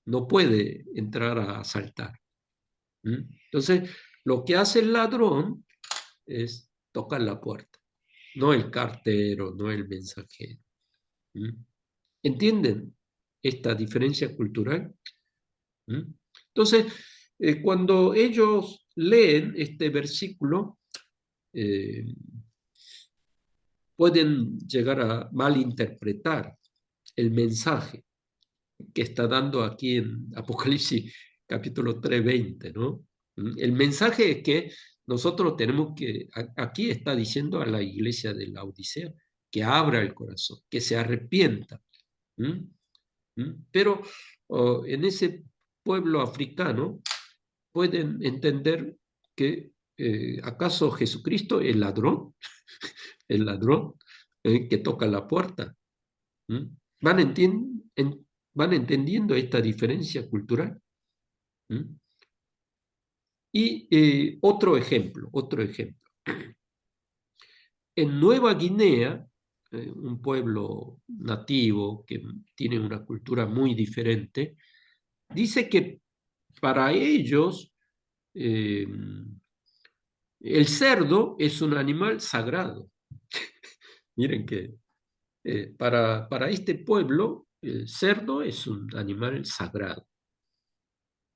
no puede entrar a asaltar. ¿Mm? Entonces, lo que hace el ladrón es tocar la puerta, no el cartero, no el mensajero. ¿Mm? ¿Entienden esta diferencia cultural? ¿Mm? Entonces, cuando ellos leen este versículo, eh, pueden llegar a malinterpretar el mensaje que está dando aquí en Apocalipsis capítulo 3:20, ¿no? El mensaje es que nosotros tenemos que, aquí está diciendo a la iglesia de la Odisea, que abra el corazón, que se arrepienta. ¿Mm? Pero en ese pueblo africano pueden entender que acaso Jesucristo es ladrón, el ladrón que toca la puerta. ¿Mm? ¿Van, van entendiendo esta diferencia cultural? ¿Mm? Y otro ejemplo, otro ejemplo. En Nueva Guinea, un pueblo nativo que tiene una cultura muy diferente, dice que para ellos eh, el cerdo es un animal sagrado. Miren que para este pueblo el cerdo es un animal sagrado.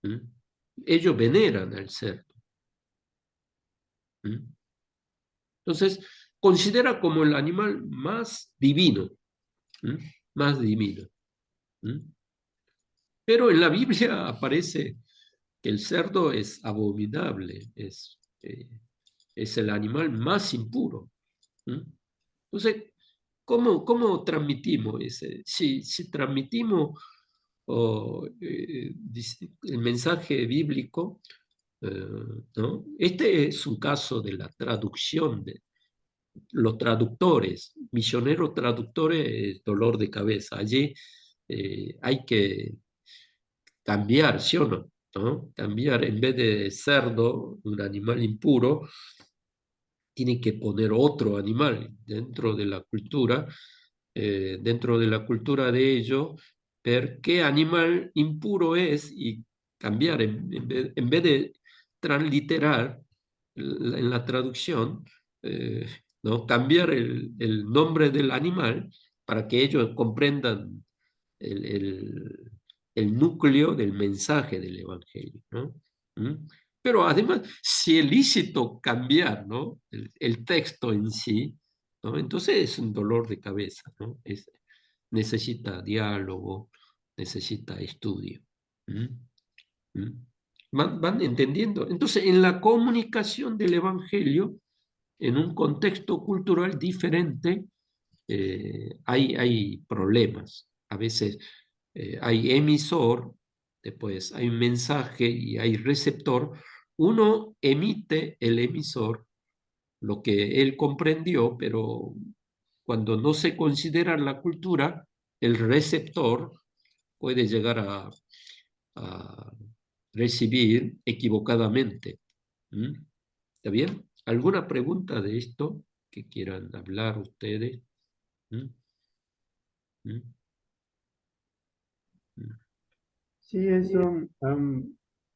¿Mm? Ellos veneran al cerdo. ¿Mm? Entonces, considera como el animal más divino. ¿Mm? Más divino. ¿Mm? Pero en la Biblia aparece que el cerdo es abominable, es el animal más impuro. ¿Mm? Entonces, ¿cómo transmitimos ese? Si transmitimos el mensaje bíblico, eh, ¿no? Este es un caso de la traducción de los traductores, misioneros traductores, dolor de cabeza. Allí hay que cambiar, ¿sí o no? ¿No? Cambiar en vez de cerdo, un animal impuro, tiene que poner otro animal dentro de la cultura de ellos, ver qué animal impuro es y cambiar, en vez de transliterar en la traducción, eh, ¿no? Cambiar el nombre del animal para que ellos comprendan el, el- el núcleo del mensaje del Evangelio, ¿no? ¿Mm? Pero además, si es lícito cambiar, ¿no? El texto en sí, ¿no? Entonces es un dolor de cabeza, ¿no? Necesita diálogo, necesita estudio. ¿Mm? ¿Mm? ¿Van entendiendo? Entonces, en la comunicación del Evangelio, en un contexto cultural diferente, hay problemas. A veces hay emisor, después hay un mensaje y hay receptor. Uno emite el emisor lo que él comprendió, pero cuando no se considera la cultura, el receptor puede llegar a recibir equivocadamente. ¿Mm? ¿Está bien? ¿Alguna pregunta de esto que quieran hablar ustedes? ¿Mm? ¿Mm? ¿Mm? Sí,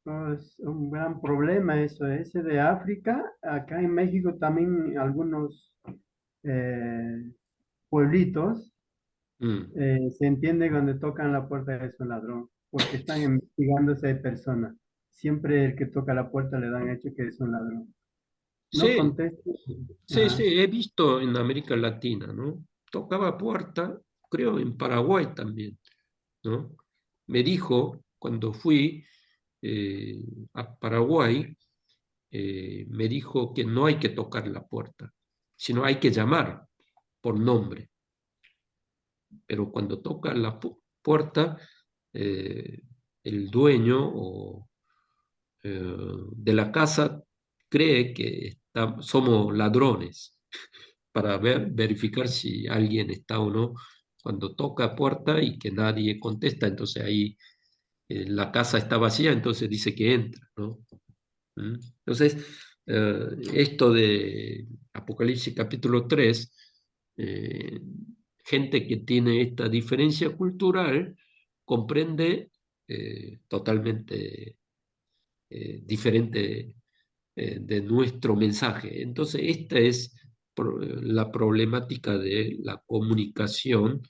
no, es un gran problema eso, ese de África. Acá en México también algunos eh, pueblitos Mm. se entiende cuando tocan la puerta es un ladrón, porque están investigando si hay persona. Siempre el que toca la puerta le dan hecho que es un ladrón. No Sí, conteste. sí, sí, Ajá. he visto en América Latina, ¿no? Tocaba puerta, creo en Paraguay también, ¿no? Me dijo, cuando fui eh, a Paraguay, me dijo que no hay que tocar la puerta, sino hay que llamar por nombre. Pero cuando toca la puerta, eh, el dueño de la casa cree que somos ladrones para verificar si alguien está o no. Cuando toca puerta y que nadie contesta, entonces ahí la casa está vacía, entonces dice que entra, ¿no? ¿Mm? Entonces, esto de Apocalipsis capítulo 3, eh, gente que tiene esta diferencia cultural comprende totalmente diferente de nuestro mensaje. Entonces, esta es la problemática de la comunicación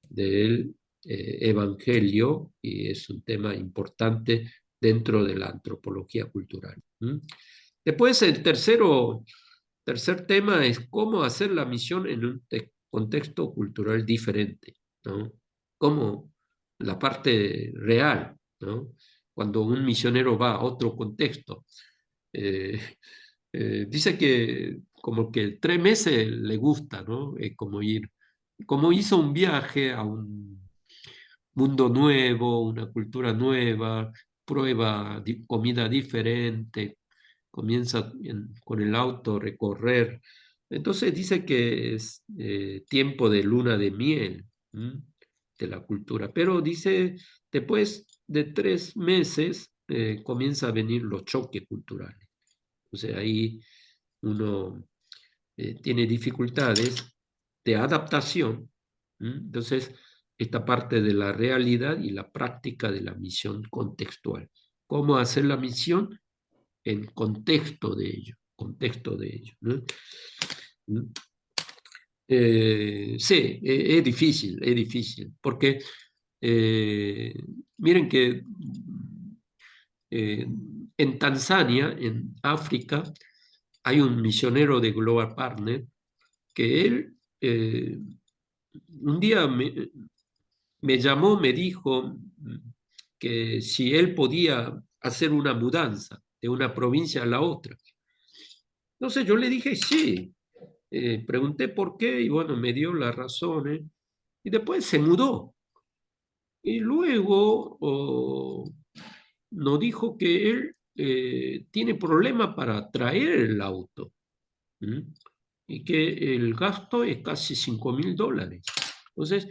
del Evangelio y es un tema importante dentro de la antropología cultural. ¿Mm? Después, tercer tema es cómo hacer la misión en un contexto cultural diferente, ¿no? Cómo la parte real, ¿no? Cuando un misionero va a otro contexto. Eh, dice que como que 3 meses le gusta, ¿no? Como ir, como hizo un viaje a un mundo nuevo, una cultura nueva, prueba comida diferente, comienza con el auto a recorrer. Entonces dice que es tiempo de luna de miel, ¿m? De la cultura, pero dice después de 3 meses comienza a venir los choques culturales. O sea, ahí uno tiene dificultades de adaptación. Entonces, esta parte de la realidad y la práctica de la misión contextual. ¿Cómo hacer la misión en contexto de ello, ¿no? ¿Mm? Sí, es difícil, porque eh, miren que eh, en Tanzania, en África, hay un misionero de Global Partner que él un día me llamó, me dijo que si él podía hacer una mudanza de una provincia a la otra. Entonces yo le dije sí. Pregunté por qué y bueno, me dio las razones. Y después se mudó. Y luego nos dijo que él tiene problema para traer el auto. ¿Mm? Y que el gasto es casi $5.000. Entonces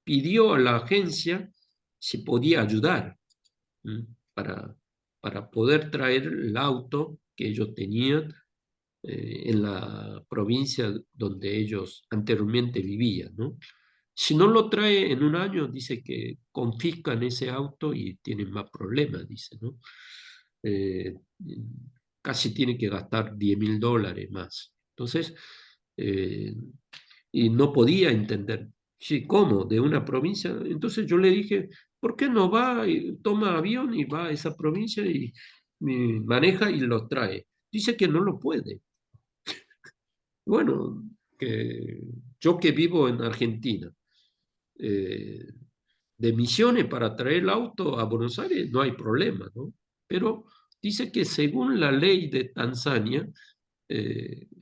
pidió a la agencia si podía ayudar. ¿m? Para poder traer el auto que ellos tenían en la provincia donde ellos anteriormente vivían, ¿no? Si no lo trae en un año, dice que confiscan ese auto y tienen más problemas, dice, ¿no? Eh, Casi tiene que gastar $10.000 más. Entonces, eh, y no podía entender, sí, ¿cómo? ¿De una provincia? Entonces yo le dije, ¿por qué no va y toma avión y va a esa provincia y maneja y lo trae? Dice que no lo puede. Bueno, que yo que vivo en Argentina, eh, de Misiones para traer el auto a Buenos Aires no hay problema, ¿no? Pero dice que según la ley de Tanzania,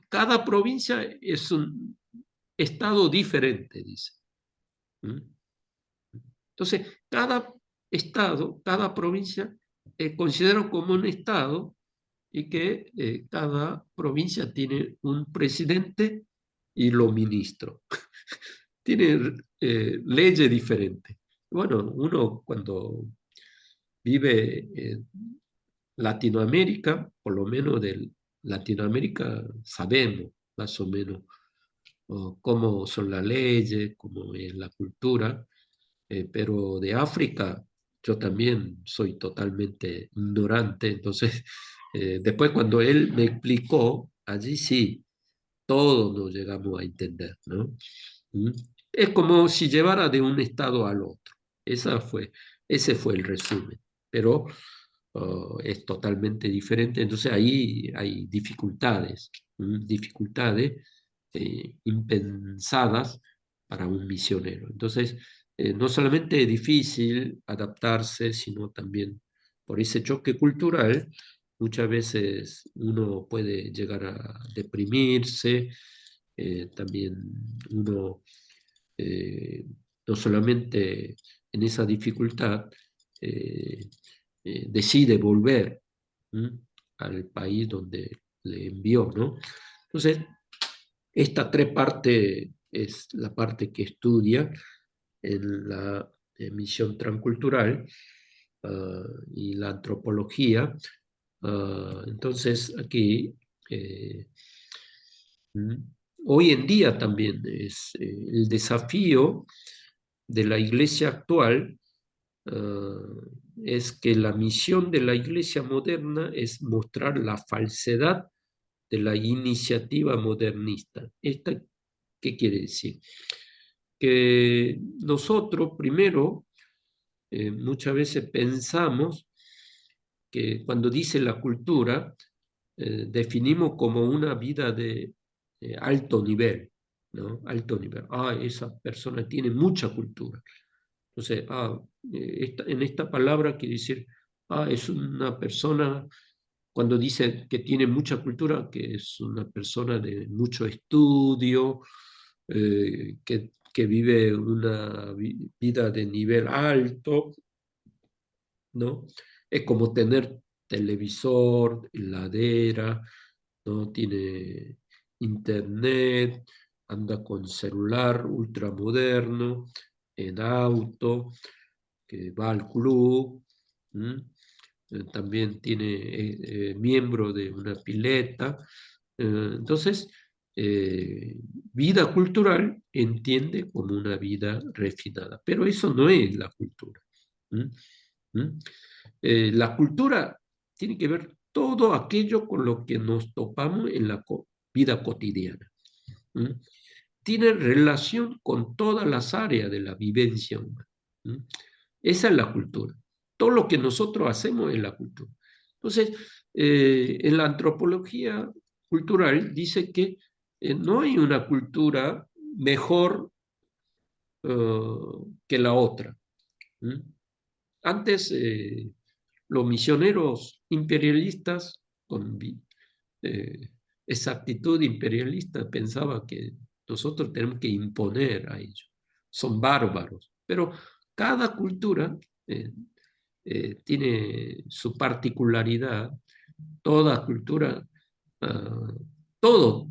cada provincia es un estado diferente, dice. ¿Mm? Entonces, cada estado, cada provincia considera como un estado y que cada provincia tiene un presidente y los ministros. Tiene leyes diferentes. Bueno, uno cuando vive en Latinoamérica, por lo menos de Latinoamérica, sabemos más o menos cómo son las leyes, cómo es la cultura, pero de África yo también soy totalmente ignorante, entonces después cuando él me explicó, allí sí, todos nos llegamos a entender, ¿no? ¿Mm? Es como si llevara de un estado al otro. Ese fue el resumen, pero es totalmente diferente, entonces ahí hay dificultades, dificultades impensadas para un misionero. Entonces, no solamente es difícil adaptarse, sino también por ese choque cultural, muchas veces uno puede llegar a deprimirse, también uno eh, no solamente en esa dificultad eh, decide volver, ¿m? Al país donde le envió, ¿no? Entonces, esta tres partes es la parte que estudia en la misión transcultural y la antropología. Entonces, aquí, ¿m? Hoy en día también es el desafío de la iglesia actual es que la misión de la iglesia moderna es mostrar la falsedad de la iniciativa modernista. ¿Esta qué quiere decir? Que nosotros primero muchas veces pensamos que cuando dice la cultura, definimos como una vida de alto nivel, ¿no? Alto nivel. Ah, esa persona tiene mucha cultura. Entonces, en esta palabra quiere decir, es una persona, cuando dice que tiene mucha cultura, que es una persona de mucho estudio, que vive una vida de nivel alto, ¿no? Es como tener televisor, heladera, ¿no? Tiene internet, anda con celular ultramoderno, en auto, que va al club, también tiene miembro de una pileta. Entonces, vida cultural entiende como una vida refinada, pero eso no es la cultura. ¿Mm? ¿Mm? La cultura tiene que ver todo aquello con lo que nos topamos en la vida cotidiana. ¿Mm? Tiene relación con todas las áreas de la vivencia humana. ¿Mm? Esa es la cultura. Todo lo que nosotros hacemos es la cultura. Entonces, en la antropología cultural dice que no hay una cultura mejor que la otra. ¿Mm? Antes, los misioneros imperialistas, con eh, esa actitud imperialista, pensaban que nosotros tenemos que imponer a ellos. Son bárbaros. Pero cada cultura tiene su particularidad. Toda cultura, ah, todos,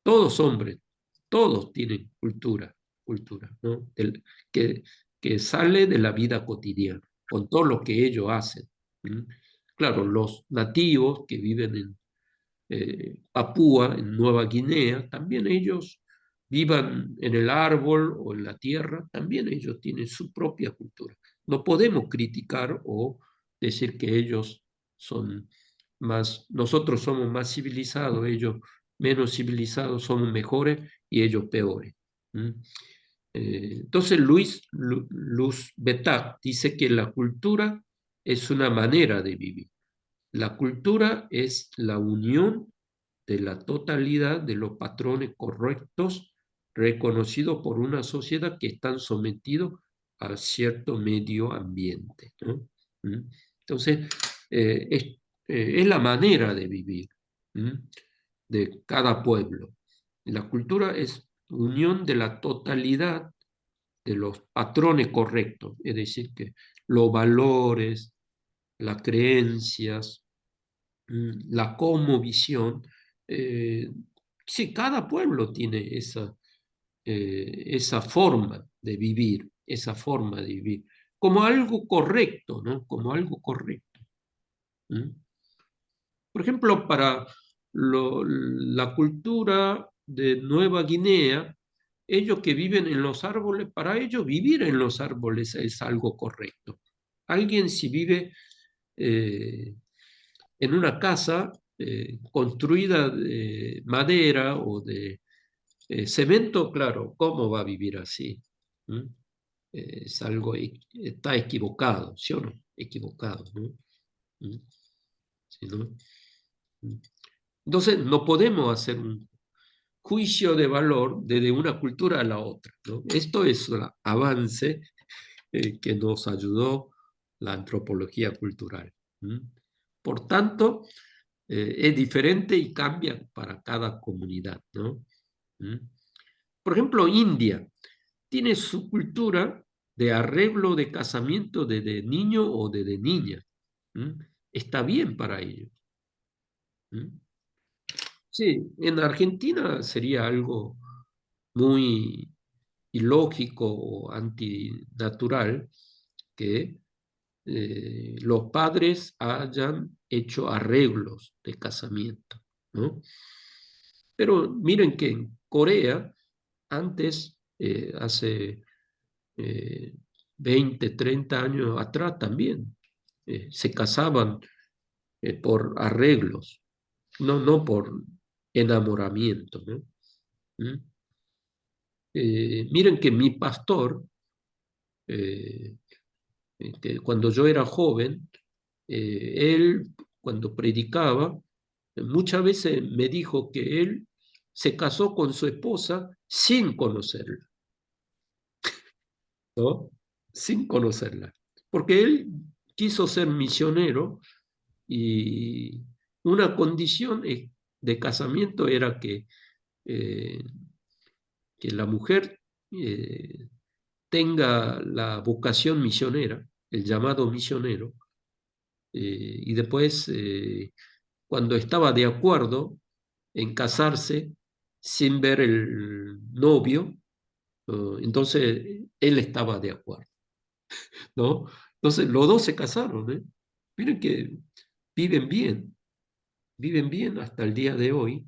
todos hombres, todos tienen cultura, ¿no? Que sale de la vida cotidiana. con todo lo que ellos hacen. ¿Mm? Claro, los nativos que viven en Papúa, en Nueva Guinea, también ellos vivan en el árbol o en la tierra, también ellos tienen su propia cultura. No podemos criticar o decir que ellos son más, nosotros somos más civilizados, ellos menos civilizados, somos mejores y ellos peores. ¿Mm? Entonces Luz Betac dice que la cultura es una manera de vivir. La cultura es la unión de la totalidad de los patrones correctos reconocidos por una sociedad que están sometidos a cierto medio ambiente, ¿no? ¿Mm? Entonces, es la manera de vivir, ¿mm?, de cada pueblo. La cultura es unión de la totalidad de los patrones correctos, es decir, que los valores, las creencias, la cosmovisión, eh, sí, cada pueblo tiene esa forma de vivir, esa forma de vivir, como algo correcto, ¿no? Como algo correcto. ¿Mm? Por ejemplo, para la cultura de Nueva Guinea, ellos que viven en los árboles, para ellos vivir en los árboles es algo correcto. Alguien si vive en una casa construida de madera o de cemento, claro, ¿cómo va a vivir así? ¿Mm? Es algo, está equivocado, ¿sí o no? Equivocado, ¿no? ¿Mm? ¿Sí, no? ¿Mm? Entonces, no podemos hacer un juicio de valor desde una cultura a la otra, ¿no? Esto es un avance que nos ayudó la antropología cultural. ¿Mm? Por tanto, es diferente y cambia para cada comunidad, ¿no? ¿Mm? Por ejemplo, India tiene su cultura de arreglo de casamiento de niño o de niña. ¿Mm? Está bien para ellos. ¿Mm? Sí, en Argentina sería algo muy ilógico o antinatural que los padres hayan hecho arreglos de casamiento, ¿no? Pero miren que en Corea, antes, hace eh, 20, 30 años atrás también, se casaban por arreglos, no por enamoramiento, ¿no? ¿Mm? Miren que mi pastor, eh, que cuando yo era joven, él, cuando predicaba, muchas veces me dijo que él se casó con su esposa sin conocerla, ¿no? Sin conocerla, porque él quiso ser misionero y una condición de casamiento era eh, que la mujer tenga la vocación misionera, el llamado misionero, y después, cuando estaba de acuerdo en casarse sin ver el novio, entonces él estaba de acuerdo, ¿no? Entonces los dos se casaron, ¿eh? Miren que viven viven bien hasta el día de hoy,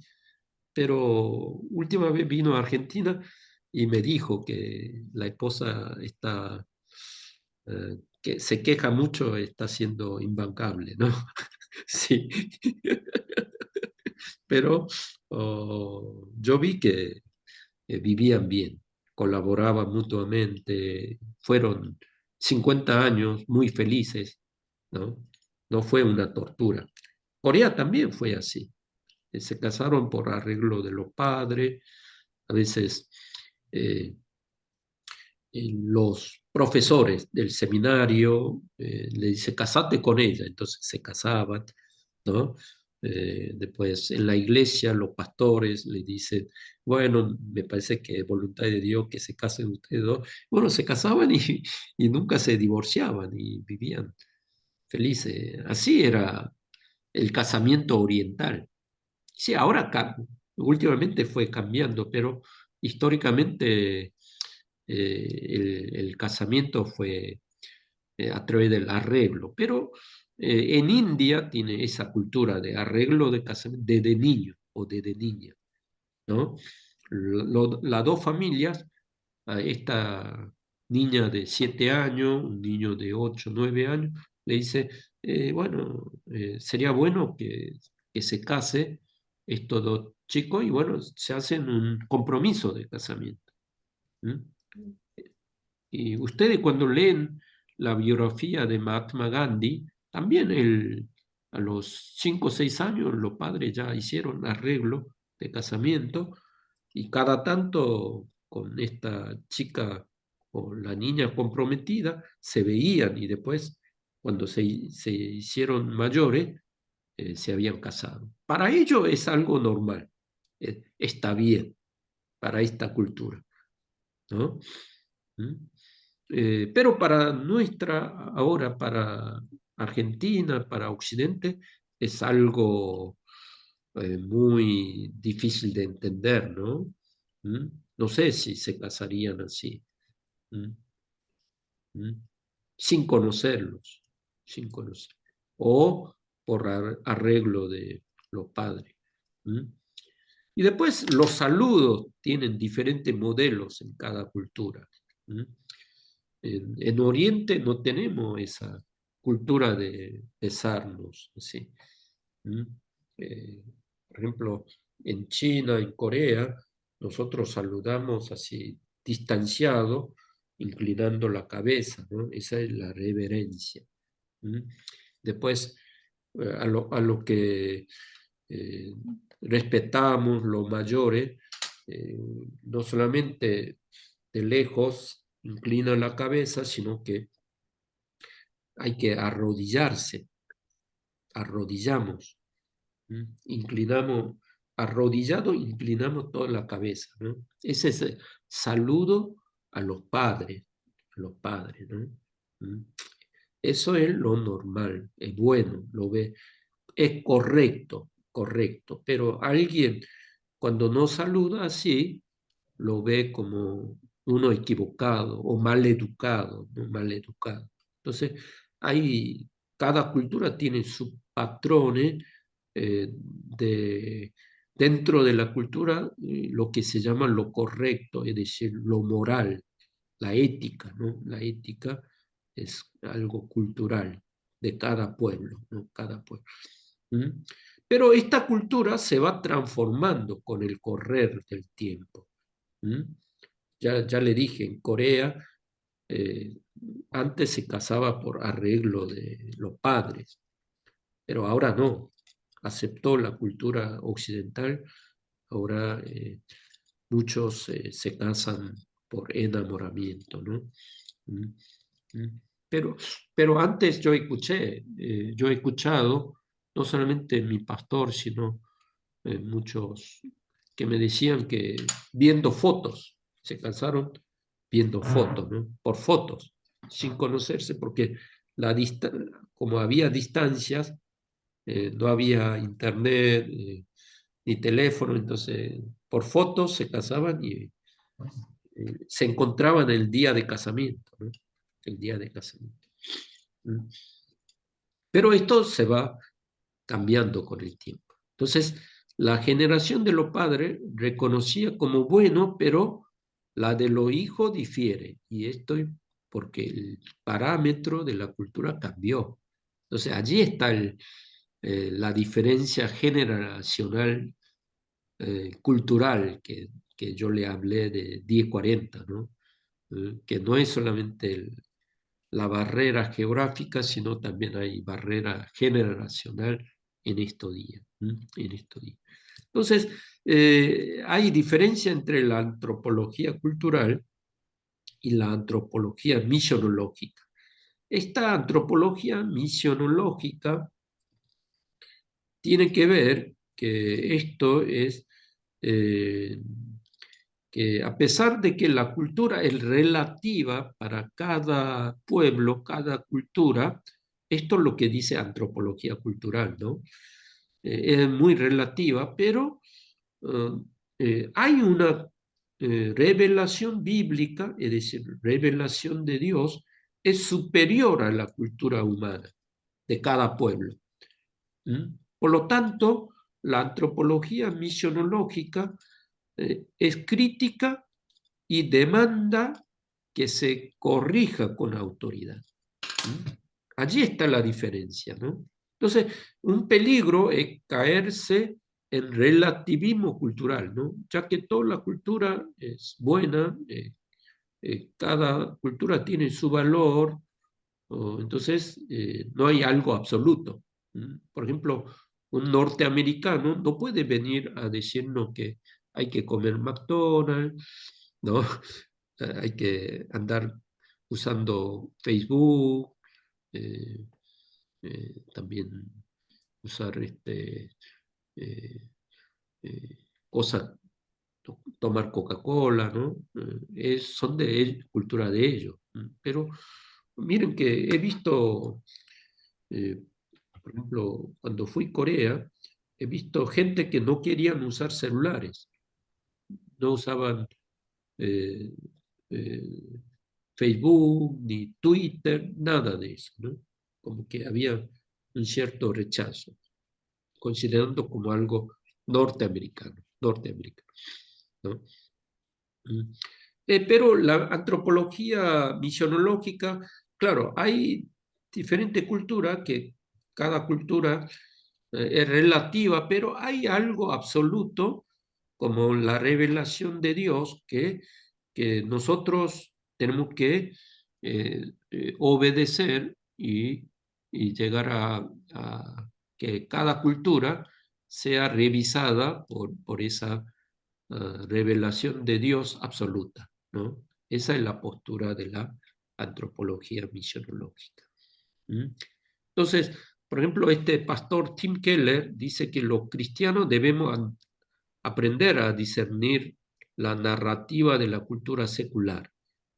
pero última vez vino a Argentina y me dijo que la esposa está, que se queja mucho, está siendo imbancable, ¿no? Sí, pero yo vi que vivían bien, colaboraban mutuamente, fueron 50 años muy felices, ¿no? No fue una tortura. Corea también fue así. Se casaron por arreglo de los padres, a veces eh, los profesores del seminario le dice, casate con ella, entonces se casaban, ¿no? Después en la iglesia los pastores le dicen, bueno, me parece que es voluntad de Dios que se casen ustedes dos. Bueno, se casaban y nunca se divorciaban y vivían felices. Así era el casamiento oriental. Sí, ahora últimamente fue cambiando, pero históricamente el casamiento fue a través del arreglo. Pero en India tiene esa cultura de arreglo de casamiento desde niño o desde niña, ¿no? Las dos familias, a esta niña de 7 años, un niño de 8, 9 años, le dice, bueno, sería bueno que se case estos dos chicos y bueno, se hacen un compromiso de casamiento. ¿Mm? Y ustedes cuando leen la biografía de Mahatma Gandhi, también a los 5 o 6 años los padres ya hicieron arreglo de casamiento y cada tanto con esta chica o la niña comprometida se veían y después cuando se hicieron mayores se habían casado. Para ellos es algo normal, está bien para esta cultura, ¿no? ¿Mm? Pero para ahora, para Argentina, para Occidente, es algo muy difícil de entender, ¿no? ¿Mm? No sé si se casarían así, ¿Mm? ¿Mm? Sin conocerlos, sin conocer, o por arreglo de los padres. ¿Mm? Y después los saludos tienen diferentes modelos en cada cultura. ¿Mm? En Oriente no tenemos esa cultura de besarnos, ¿sí? ¿Mm? Eh, por ejemplo, en China, en Corea, nosotros saludamos así distanciado, inclinando la cabeza, ¿no? Esa es la reverencia. ¿Mm? Después, a lo que eh, respetamos los mayores, eh, no solamente de lejos inclinan la cabeza, sino que hay que arrodillarse, arrodillamos, inclinamos, arrodillado, inclinamos toda la cabeza, ¿no? Ese es el saludo a los padres, ¿no? Eso es lo normal, es bueno, lo ve, es correcto, correcto, pero alguien cuando no saluda así, lo ve como uno equivocado o mal educado, ¿no? Mal educado. Entonces, cada cultura tiene sus patrones dentro de la cultura, lo que se llama lo correcto, es decir, lo moral, la ética, ¿no? La ética es algo cultural de cada pueblo, ¿no? Cada pueblo. ¿Mm? Pero esta cultura se va transformando con el correr del tiempo. ¿Mm? Ya le dije, en Corea eh, antes se casaba por arreglo de los padres, pero ahora no. Aceptó la cultura occidental, ahora muchos se casan por enamoramiento, ¿no? ¿Mm? ¿Mm? Pero, pero antes yo he escuchado, no solamente mi pastor, sino muchos que me decían que viendo fotos, se casaron viendo fotos, ¿no? Por fotos, sin conocerse, porque como había distancias, no había internet ni teléfono, entonces por fotos se casaban y se encontraban el día de casamiento, ¿no? El día de casamiento. ¿Mm? Pero esto se va cambiando con el tiempo. Entonces, la generación de los padres reconocía como bueno, pero la de los hijos difiere. Y esto es porque el parámetro de la cultura cambió. Entonces, allí está la diferencia generacional cultural que yo le hablé de 10-40, ¿no? Que no es solamente la barrera geográfica, sino también hay barrera generacional en estos días. En estos días. Entonces, hay diferencia entre la antropología cultural y la antropología misionológica. Esta antropología misionológica tiene que ver que esto es que a pesar de que la cultura es relativa para cada pueblo, cada cultura, esto es lo que dice antropología cultural, ¿no? Es muy relativa, pero hay una revelación bíblica, es decir, revelación de Dios es superior a la cultura humana de cada pueblo. Por lo tanto, la antropología misionológica es crítica y demanda que se corrija con autoridad. Allí está la diferencia, ¿no? Entonces, un peligro es caerse en relativismo cultural, ¿no? Ya que toda la cultura es buena, cada cultura tiene su valor, entonces no hay algo absoluto. Por ejemplo, un norteamericano no puede venir a decirnos que hay que comer McDonald's, ¿no? Hay que andar usando Facebook, eh, también usar eh, cosas, tomar Coca-Cola, ¿no? Son de cultura de ellos. Pero miren que he visto, eh, por ejemplo, cuando fui a Corea, he visto gente que no querían usar celulares, no usaban eh, eh, Facebook, ni Twitter, nada de eso, ¿no? Como que había un cierto rechazo, considerando como algo norteamericano, ¿no? Pero la antropología misionológica, claro, hay diferentes culturas que cada cultura es relativa, pero hay algo absoluto como la revelación de Dios que nosotros tenemos que obedecer y llegar a que cada cultura sea revisada por esa revelación de Dios absoluta, ¿no? Esa es la postura de la antropología misionológica. Entonces, por ejemplo, este pastor Tim Keller dice que los cristianos debemos aprender a discernir la narrativa de la cultura secular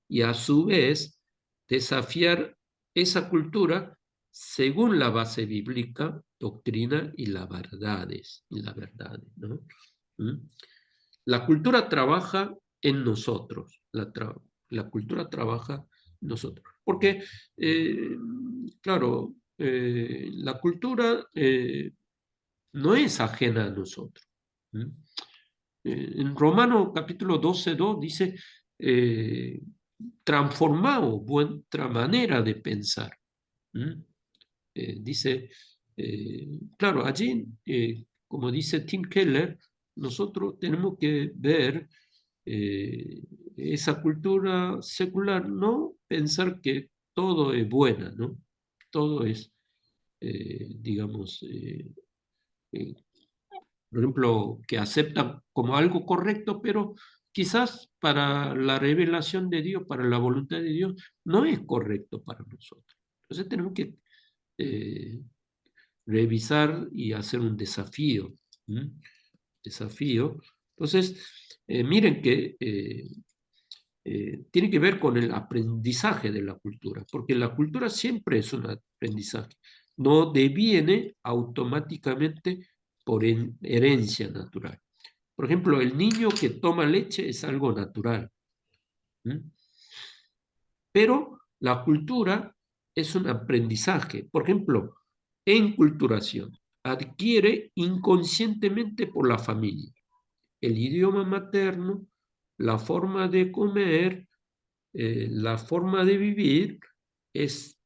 y a su vez desafiar esa cultura según la base bíblica, doctrina y las verdades, ¿no? La cultura trabaja en nosotros, la cultura trabaja en nosotros, porque, claro, la cultura no es ajena a nosotros. En Romanos capítulo 12:2 dice, transformado vuestra manera de pensar. Dice, claro, allí, como dice Tim Keller, nosotros tenemos que ver esa cultura secular, no pensar que todo es buena, ¿no? Todo es, digamos, eh, por ejemplo, que aceptan como algo correcto, pero quizás para la revelación de Dios, para la voluntad de Dios, no es correcto para nosotros. Entonces tenemos que eh, revisar y hacer un desafío. Desafío. Entonces, miren que tiene que ver con el aprendizaje de la cultura, porque la cultura siempre es un aprendizaje, no deviene automáticamente por herencia natural. Por ejemplo, el niño que toma leche es algo natural, pero la cultura es un aprendizaje. Por ejemplo, enculturación adquiere inconscientemente por la familia el idioma materno, la forma de comer, la forma de vivir es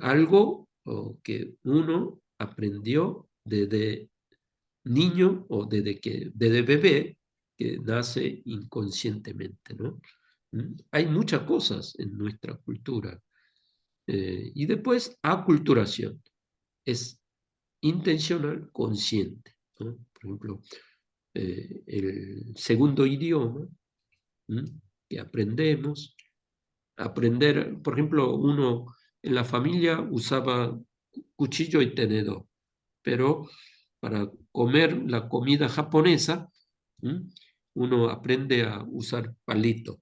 algo que uno aprendió desde niño o desde bebé que nace inconscientemente, ¿no? Hay muchas cosas en nuestra cultura. Y después, aculturación. Es intencional, consciente, ¿no? Por ejemplo, el segundo idioma que aprendemos. Aprender, por ejemplo, uno en la familia usaba cuchillo y tenedor, pero para comer la comida japonesa, uno aprende a usar palito,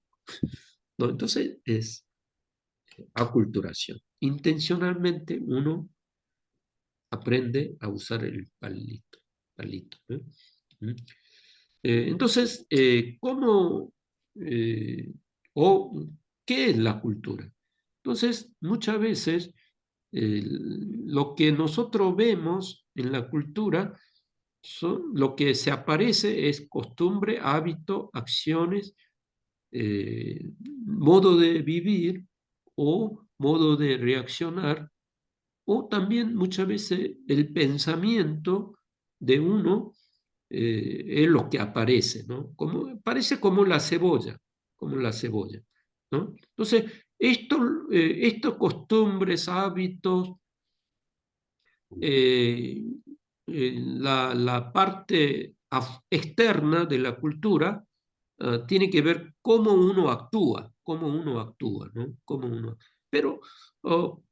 ¿no? Entonces es aculturación. Intencionalmente uno aprende a usar el palito, ¿eh? Entonces, ¿cómo o ¿qué es la cultura? Entonces, muchas veces lo que nosotros vemos en la cultura, lo que se aparece es costumbre, hábito, acciones, modo de vivir o modo de reaccionar, o también muchas veces el pensamiento de uno es lo que aparece, ¿no? Parece como la cebolla, ¿no? Entonces, estos costumbres, hábitos, eh, la parte externa de la cultura tiene que ver cómo uno actúa, ¿no? Pero,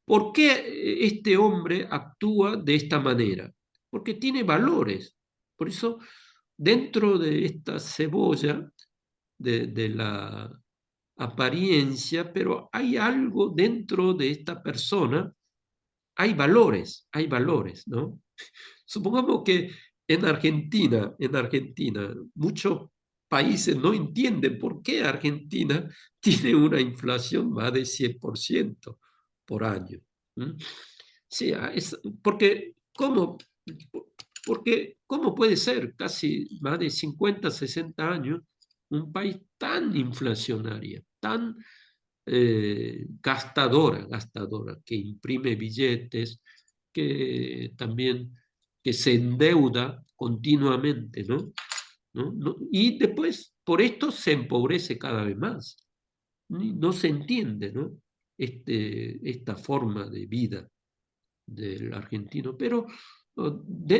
¿por qué este hombre actúa de esta manera? Porque tiene valores. Por eso, dentro de esta cebolla de la apariencia, pero hay algo dentro de esta persona, hay valores, ¿no? Supongamos que en Argentina, muchos países no entienden por qué Argentina tiene una inflación más de 100% por año. ¿Mm? Sí, porque ¿cómo puede ser casi más de 50, 60 años un país tan inflacionario, tan gastadora, que imprime billetes, que también que se endeuda continuamente, ¿no? Y después, por esto se empobrece cada vez más. No se entiende, ¿no? Esta forma de vida del argentino. Pero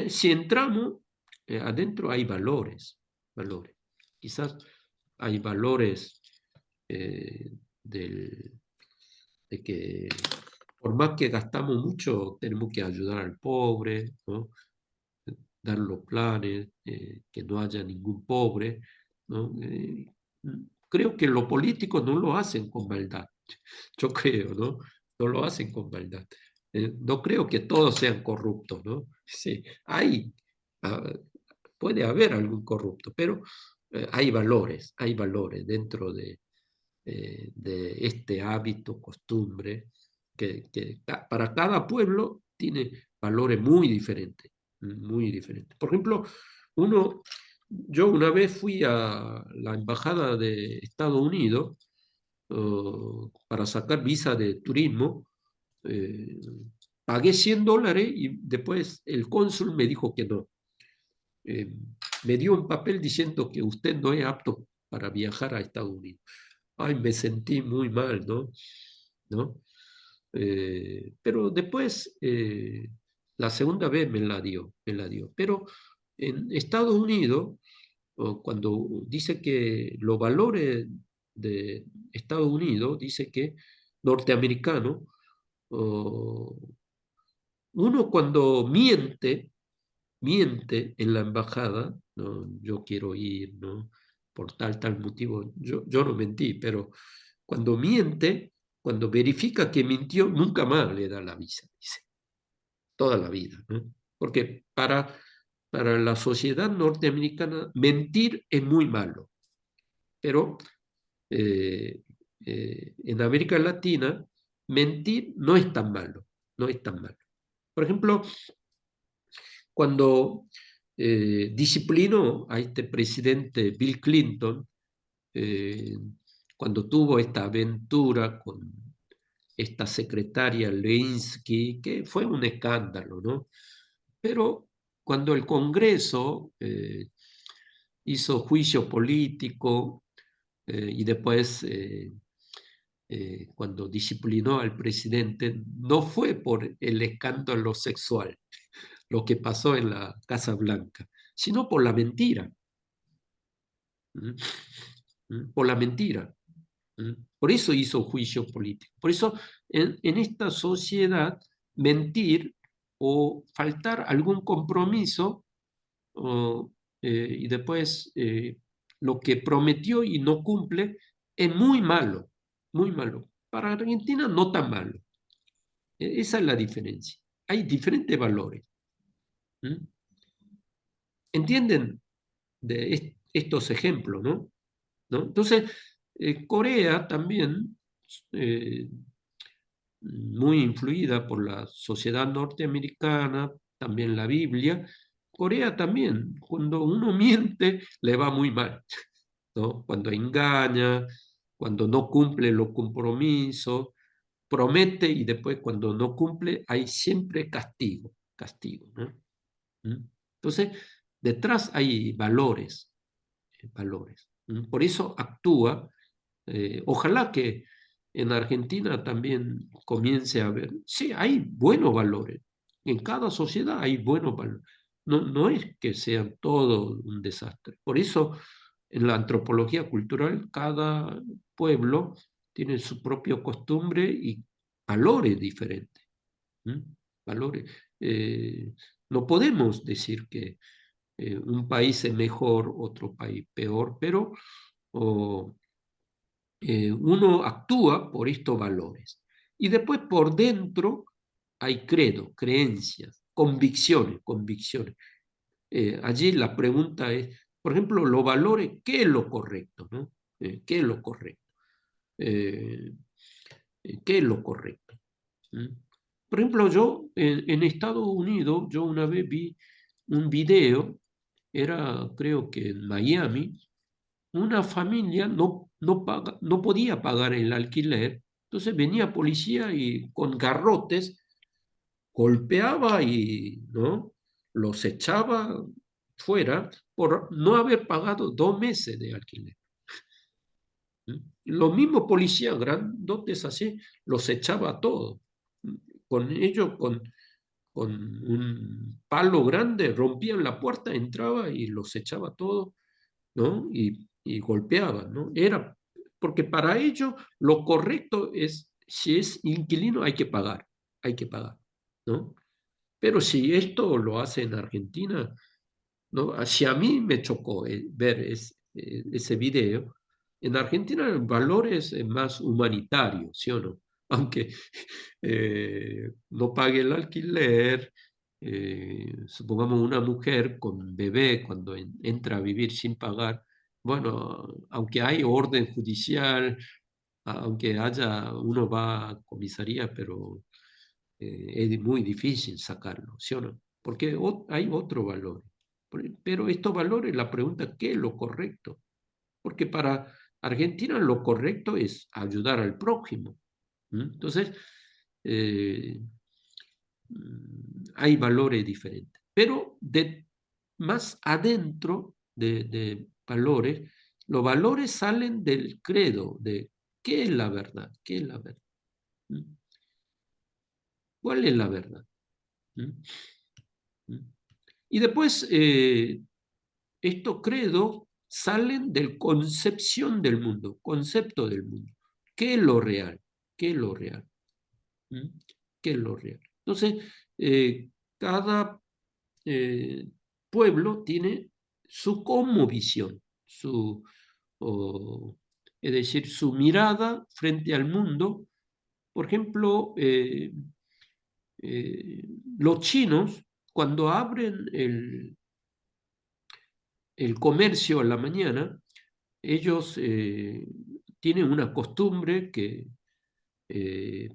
si entramos adentro hay valores. Quizás hay valores eh, del, de que por más que gastamos mucho, tenemos que ayudar al pobre, ¿no? Dar los planes, que no haya ningún pobre, ¿no? Creo que los políticos no lo hacen con maldad, yo creo, ¿no? No lo hacen con maldad. No creo que todos sean corruptos, ¿no? Sí, ah, puede haber algún corrupto, pero hay valores dentro de este hábito, costumbre, que para cada pueblo tiene valores muy diferentes, muy diferentes. Por ejemplo, yo una vez fui a la embajada de Estados Unidos para sacar visa de turismo, eh, pagué $100 y después el cónsul me dijo que no. Eh, Me dio un papel diciendo que usted no es apto para viajar a Estados Unidos. Ay, me sentí muy mal, ¿no? ¿No? Pero después, la segunda vez me la dio. Pero en Estados Unidos, cuando dice que los valores de Estados Unidos, dice que norteamericano, oh, uno cuando miente en la embajada, ¿no? Yo quiero ir, ¿no? Por tal motivo. Yo no mentí, pero cuando miente, cuando verifica que mintió, nunca más le da la visa, dice, toda la vida, ¿no? Porque para la sociedad norteamericana mentir es muy malo, pero en América Latina mentir no es tan malo, no es tan malo. Por ejemplo, cuando disciplinó a este presidente Bill Clinton, eh, cuando tuvo esta aventura con esta secretaria Lewinsky, que fue un escándalo, ¿no? Pero cuando el Congreso hizo juicio político y después cuando disciplinó al presidente, no fue por el escándalo sexual, lo que pasó en la Casa Blanca, sino por la mentira. Por la mentira. Por eso hizo juicio político. Por eso en esta sociedad mentir o faltar algún compromiso y después lo que prometió y no cumple es muy malo, muy malo. Para Argentina no tan malo. Esa es la diferencia. Hay diferentes valores. ¿Entienden de estos ejemplos, no? Entonces, Corea también eh, muy influida por la sociedad norteamericana, también la Biblia. Corea también, cuando uno miente, le va muy mal, ¿no? Cuando engaña, cuando no cumple los compromisos, promete y después cuando no cumple hay siempre castigo, castigo, ¿no? ¿Mm? Entonces, detrás hay valores, valores. ¿Mm? Por eso actúa. Ojalá que en Argentina también comience a haber, sí, hay buenos valores. En cada sociedad hay buenos valores. No, no es que sean todo un desastre. Por eso, en la antropología cultural, cada pueblo tiene su propia costumbre y valores diferentes. ¿Mm? Valores. No podemos decir que un país es mejor, otro país peor, pero o, uno actúa por estos valores. Y después por dentro hay credo, creencias, convicciones, convicciones. Allí la pregunta es, por ejemplo, los valores, ¿qué es lo correcto? ¿No? ¿Qué es lo correcto? Eh, ¿Qué es lo correcto? ¿Mm? Por ejemplo, yo en Estados Unidos, yo una vez vi un video, era creo que en Miami, una familia no podía pagar el alquiler, entonces venía policía y con garrotes golpeaba y ¿no? Los echaba fuera por no haber pagado 2 meses de alquiler. ¿Mm? Los mismos policías grandotes así los echaba a todos. Con ellos, con un palo grande, rompían la puerta, entraba y los echaba a todos, ¿no? Y golpeaban, ¿no? Era porque para ellos lo correcto es, si es inquilino, hay que pagar, ¿no? Pero si esto lo hace en Argentina, ¿no? Si a mí me chocó ver ese video, en Argentina el valor es más humanitario, ¿sí o no? Aunque no pague el alquiler, supongamos una mujer con bebé cuando entra a vivir sin pagar, bueno, aunque hay orden judicial, aunque uno va a comisaría, pero es muy difícil sacarlo, ¿sí o no? Porque hay otro valor. Pero estos valores, la pregunta, ¿qué es lo correcto? Porque para Argentina lo correcto es ayudar al prójimo. Entonces, eh, hay valores diferentes. Pero más adentro de valores, los valores salen del credo, de qué es la verdad, qué es la verdad. ¿Cuál es la verdad? Y después, estos credos salen del concepción del mundo, concepto del mundo. ¿Qué es lo real? ¿Qué es lo real? ¿Mm? ¿Qué es lo real? Entonces, cada pueblo tiene su cosmovisión, es decir, su mirada frente al mundo. Por ejemplo, los chinos, cuando abren el comercio a la mañana, ellos tienen una costumbre que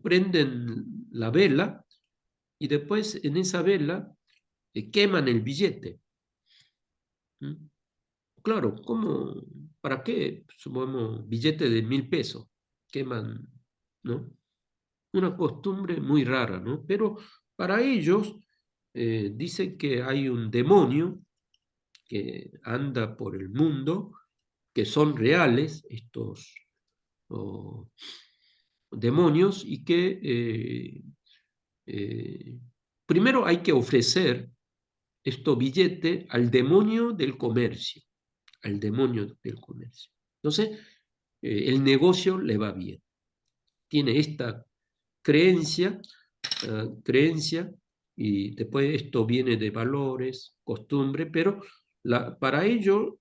prenden la vela y después en esa vela queman el billete. ¿Mm? Claro, ¿cómo? ¿Para qué? Supongamos billete de 1.000 pesos. Queman, ¿no? Una costumbre muy rara, ¿no? Pero para ellos dicen que hay un demonio que anda por el mundo, que son reales estos oh, demonios y que primero hay que ofrecer estos billetes al demonio del comercio, al demonio del comercio. Entonces, el negocio le va bien. Tiene esta creencia, creencia y después esto viene de valores, costumbre, pero para ello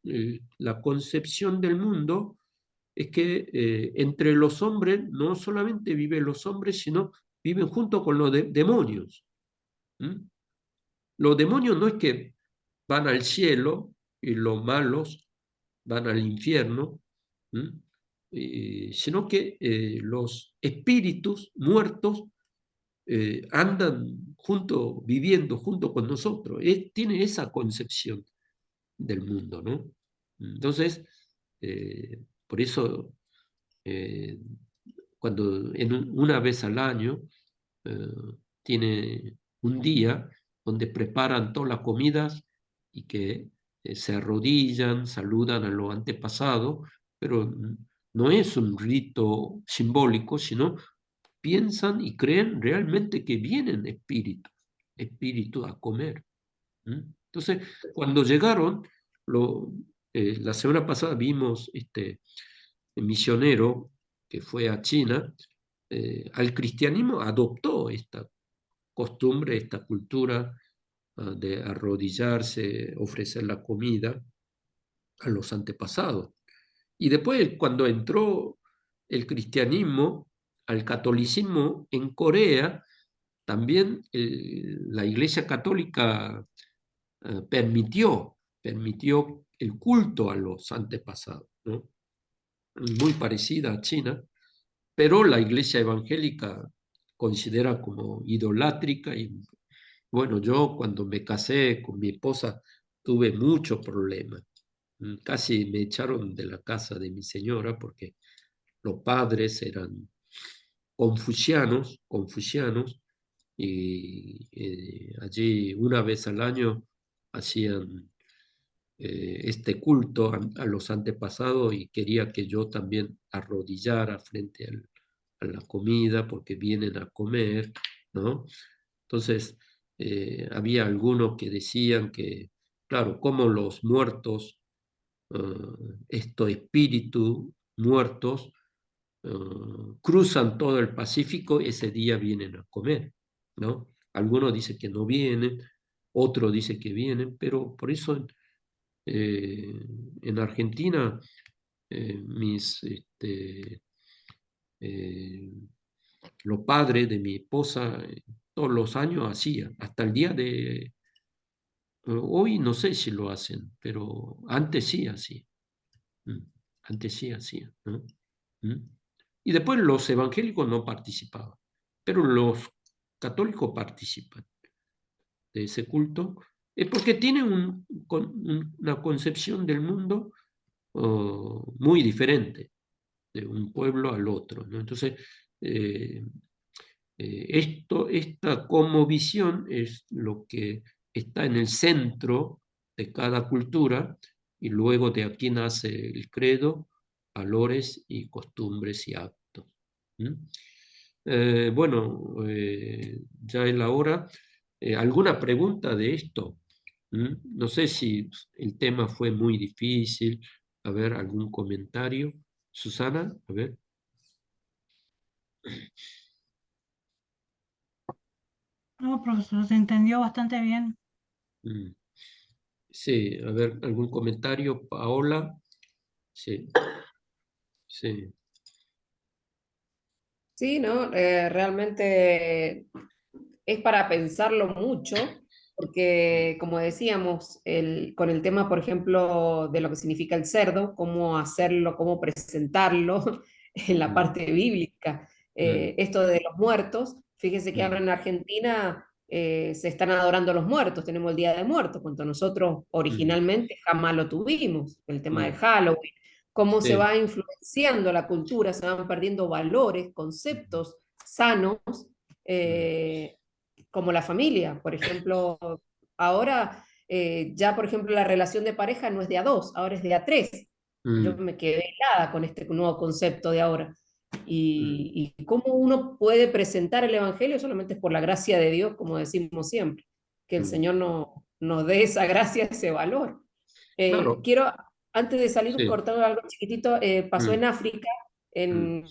la concepción del mundo es que entre los hombres no solamente viven los hombres, sino viven junto con los demonios. ¿Mm? Los demonios no es que van al cielo y los malos van al infierno. ¿Mm? sino que los espíritus muertos andan viviendo junto con nosotros. Tiene esa concepción del mundo, ¿no? Entonces, por eso, cuando una vez al año eh, tiene un día donde preparan todas las comidas y que se arrodillan, saludan a los antepasados, pero no es un rito simbólico, sino piensan y creen realmente que vienen espíritus a comer. Entonces, cuando llegaron, la semana pasada vimos este misionero que fue a China, al cristianismo adoptó esta costumbre, esta cultura de arrodillarse, ofrecer la comida a los antepasados. Y después, cuando entró el cristianismo al catolicismo en Corea, también la Iglesia Católica permitió el culto a los antepasados, ¿no? Muy parecida a China, pero la Iglesia Evangélica considera como idolátrica. Y bueno, yo cuando me casé con mi esposa tuve muchos problemas. Casi me echaron de la casa de mi señora porque los padres eran confucianos, y allí una vez al año hacían este culto a los antepasados y quería que yo también arrodillara frente a la comida porque vienen a comer, ¿no? Entonces, había algunos que decían que, claro, como los muertos, estos espíritus muertos, cruzan todo el Pacífico, ese día vienen a comer, ¿no? Algunos dicen que no vienen, otros dicen que vienen, pero por eso eh, en Argentina eh, los padres de mi esposa todos los años hacían, hasta el día de hoy no sé si lo hacen, pero antes sí hacían. Antes sí hacían, ¿no? Y después los evangélicos no participaban, pero los católicos participan de ese culto, es porque tienen una concepción del mundo muy diferente de un pueblo al otro, ¿no? Entonces, eh, esta cosmovisión es lo que está en el centro de cada cultura, y luego de aquí nace el credo, valores y costumbres y actos. Bueno, ya es la hora. ¿Alguna pregunta de esto? No sé si el tema fue muy difícil. A ver, algún comentario. Susana, a ver. No, profesor, se entendió bastante bien. Mm. Sí, a ver, algún comentario, Paola. Sí, sí. Sí, ¿no? Realmente es para pensarlo mucho, porque como decíamos, con el tema, por ejemplo, de lo que significa el cerdo, cómo hacerlo, cómo presentarlo en la Mm, parte bíblica, mm, esto de los muertos, fíjese que ahora mm, en Argentina se están adorando a los muertos, tenemos el Día de Muertos, cuando nosotros mm, originalmente jamás lo tuvimos, el tema de mm. Halloween, cómo se Sí. va influenciando la cultura, se van perdiendo valores, conceptos sanos, Mm, eh, como la familia. Por ejemplo, ahora ya, por ejemplo, la relación de pareja no es de a dos, ahora es de a tres. Yo mm, me quedé helada con este nuevo concepto de ahora. mm, Y cómo uno puede presentar el Evangelio solamente es por la gracia de Dios, como decimos siempre, que el mm. Señor nos dé esa gracia, ese valor. Claro, Quiero, antes de salir, sí. cortar algo chiquitito, pasó Mm, en África, mm,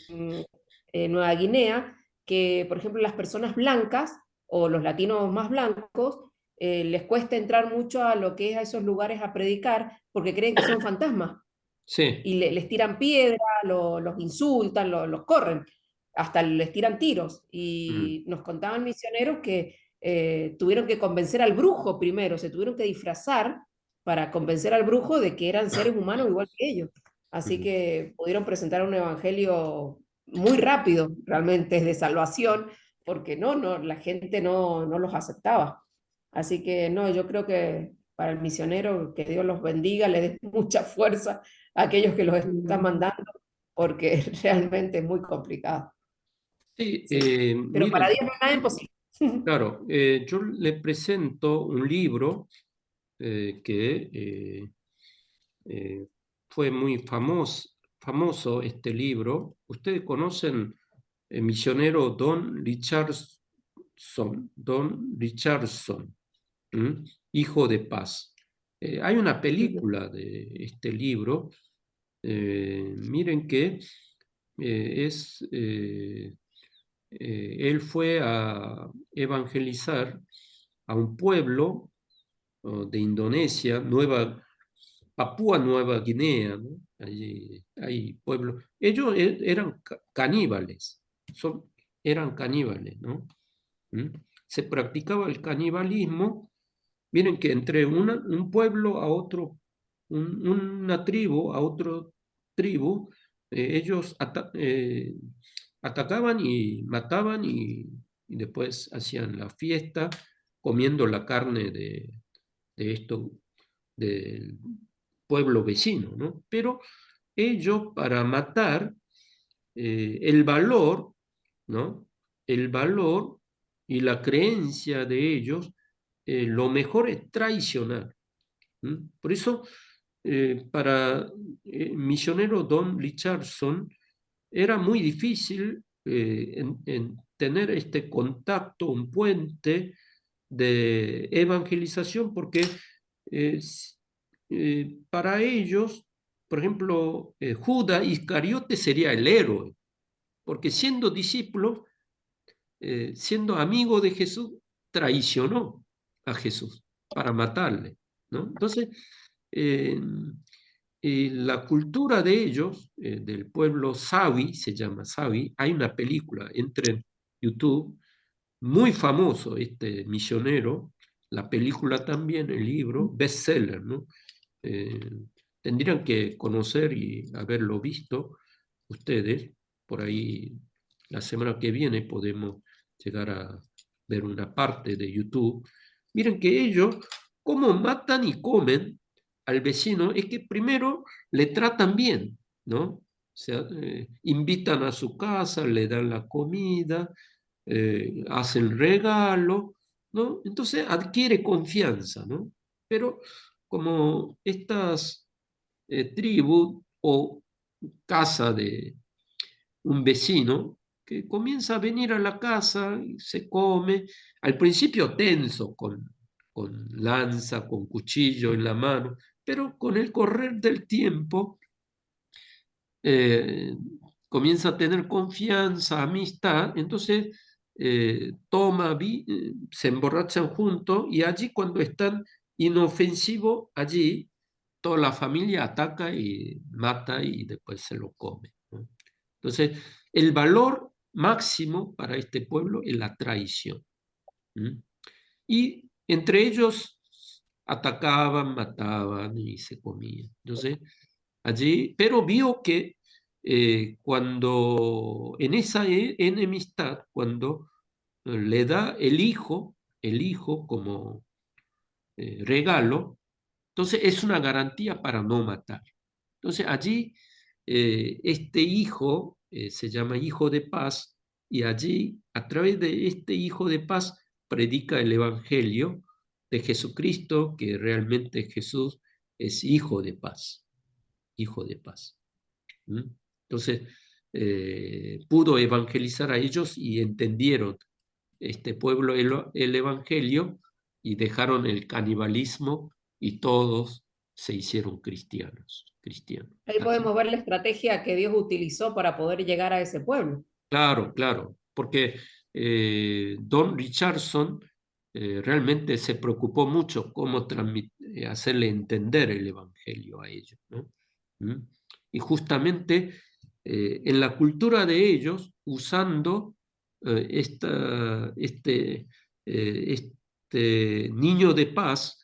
en Nueva Guinea, que, por ejemplo, las personas blancas o los latinos más blancos les cuesta entrar mucho a lo que es a esos lugares a predicar porque creen que son fantasmas sí. y les tiran piedra, los insultan, los corren, hasta les tiran tiros. Mm, Y nos contaban misioneros que tuvieron que convencer al brujo primero, se tuvieron que disfrazar para convencer al brujo de que eran seres humanos igual que ellos. Así Ujú. que pudieron presentar un evangelio muy rápido, realmente, de salvación, porque la gente no los aceptaba. Así que no, yo creo que para el misionero, que Dios los bendiga, le dé mucha fuerza a aquellos que los están mandando, porque realmente es muy complicado. Sí, Sí. Pero para miren, Dios no hay nada imposible. claro, yo le presento un libro que fue muy famoso este libro. Ustedes conocen el misionero Don Richardson, ¿m? Hijo de Paz. Hay una película de este libro. Miren que él fue a evangelizar a un pueblo de Indonesia, Papúa Nueva Guinea, ¿no? Allí hay pueblos. Ellos eran caníbales, eran caníbales, ¿no? ¿Mm? Se practicaba el canibalismo. Miren que entre un pueblo a otro, una tribu a otro tribu, ellos atacaban y mataban y después hacían la fiesta comiendo la carne de esto, del pueblo vecino, ¿no? Pero ellos para matar, el valor, ¿no? El valor y la creencia de ellos, lo mejor es traicionar. ¿M? Por eso, para el misionero Don Richardson era muy difícil en tener este contacto, un puente de evangelización, porque para ellos, por ejemplo, Judas Iscariote sería el héroe, porque siendo discípulo, siendo amigo de Jesús, traicionó a Jesús para matarle, ¿no? Entonces, eh, la cultura de ellos, del pueblo Sawi, se llama Sawi, hay una película, entre en YouTube, muy famoso este misionero, la película también, el libro, bestseller, ¿no? Eh, Tendrían que conocer y haberlo visto ustedes. Por ahí la semana que viene podemos llegar a ver una parte de YouTube. Miren que ellos, cómo matan y comen al vecino, es que primero le tratan bien, ¿no? O sea, invitan a su casa, le dan la comida, hacen regalo, ¿no? Entonces adquiere confianza, ¿no? Pero como estas tribus o casa de un vecino que comienza a venir a la casa y se come, al principio tenso, con lanza, con cuchillo en la mano, pero con el correr del tiempo eh, comienza a tener confianza, amistad, entonces se emborrachan juntos y allí cuando están inofensivos, allí toda la familia ataca y mata y después se lo come, ¿no? Entonces, el valor máximo para este pueblo es la traición. ¿Mm? Y entre ellos atacaban, mataban y se comían. Entonces, allí, pero vio que cuando en esa enemistad, cuando le da el hijo como regalo, entonces es una garantía para no matar. Entonces allí este hijo se llama hijo de paz y allí a través de este hijo de paz predica el evangelio de Jesucristo, que realmente Jesús es hijo de paz, hijo de paz. ¿Mm? Entonces pudo evangelizar a ellos y entendieron este pueblo el evangelio y dejaron el canibalismo y todos se hicieron cristianos. Ahí Así. podemos ver la estrategia que Dios utilizó para poder llegar a ese pueblo. Claro, claro, porque Don Richardson realmente se preocupó mucho cómo hacerle entender el evangelio a ellos, ¿no? ¿Mm? Y justamente en la cultura de ellos, usando este niño de paz,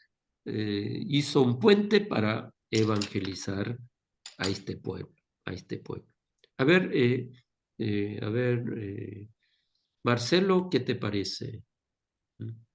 hizo un puente para evangelizar a este pueblo, a este pueblo. A ver, Marcelo, ¿qué te parece? ¿Mm?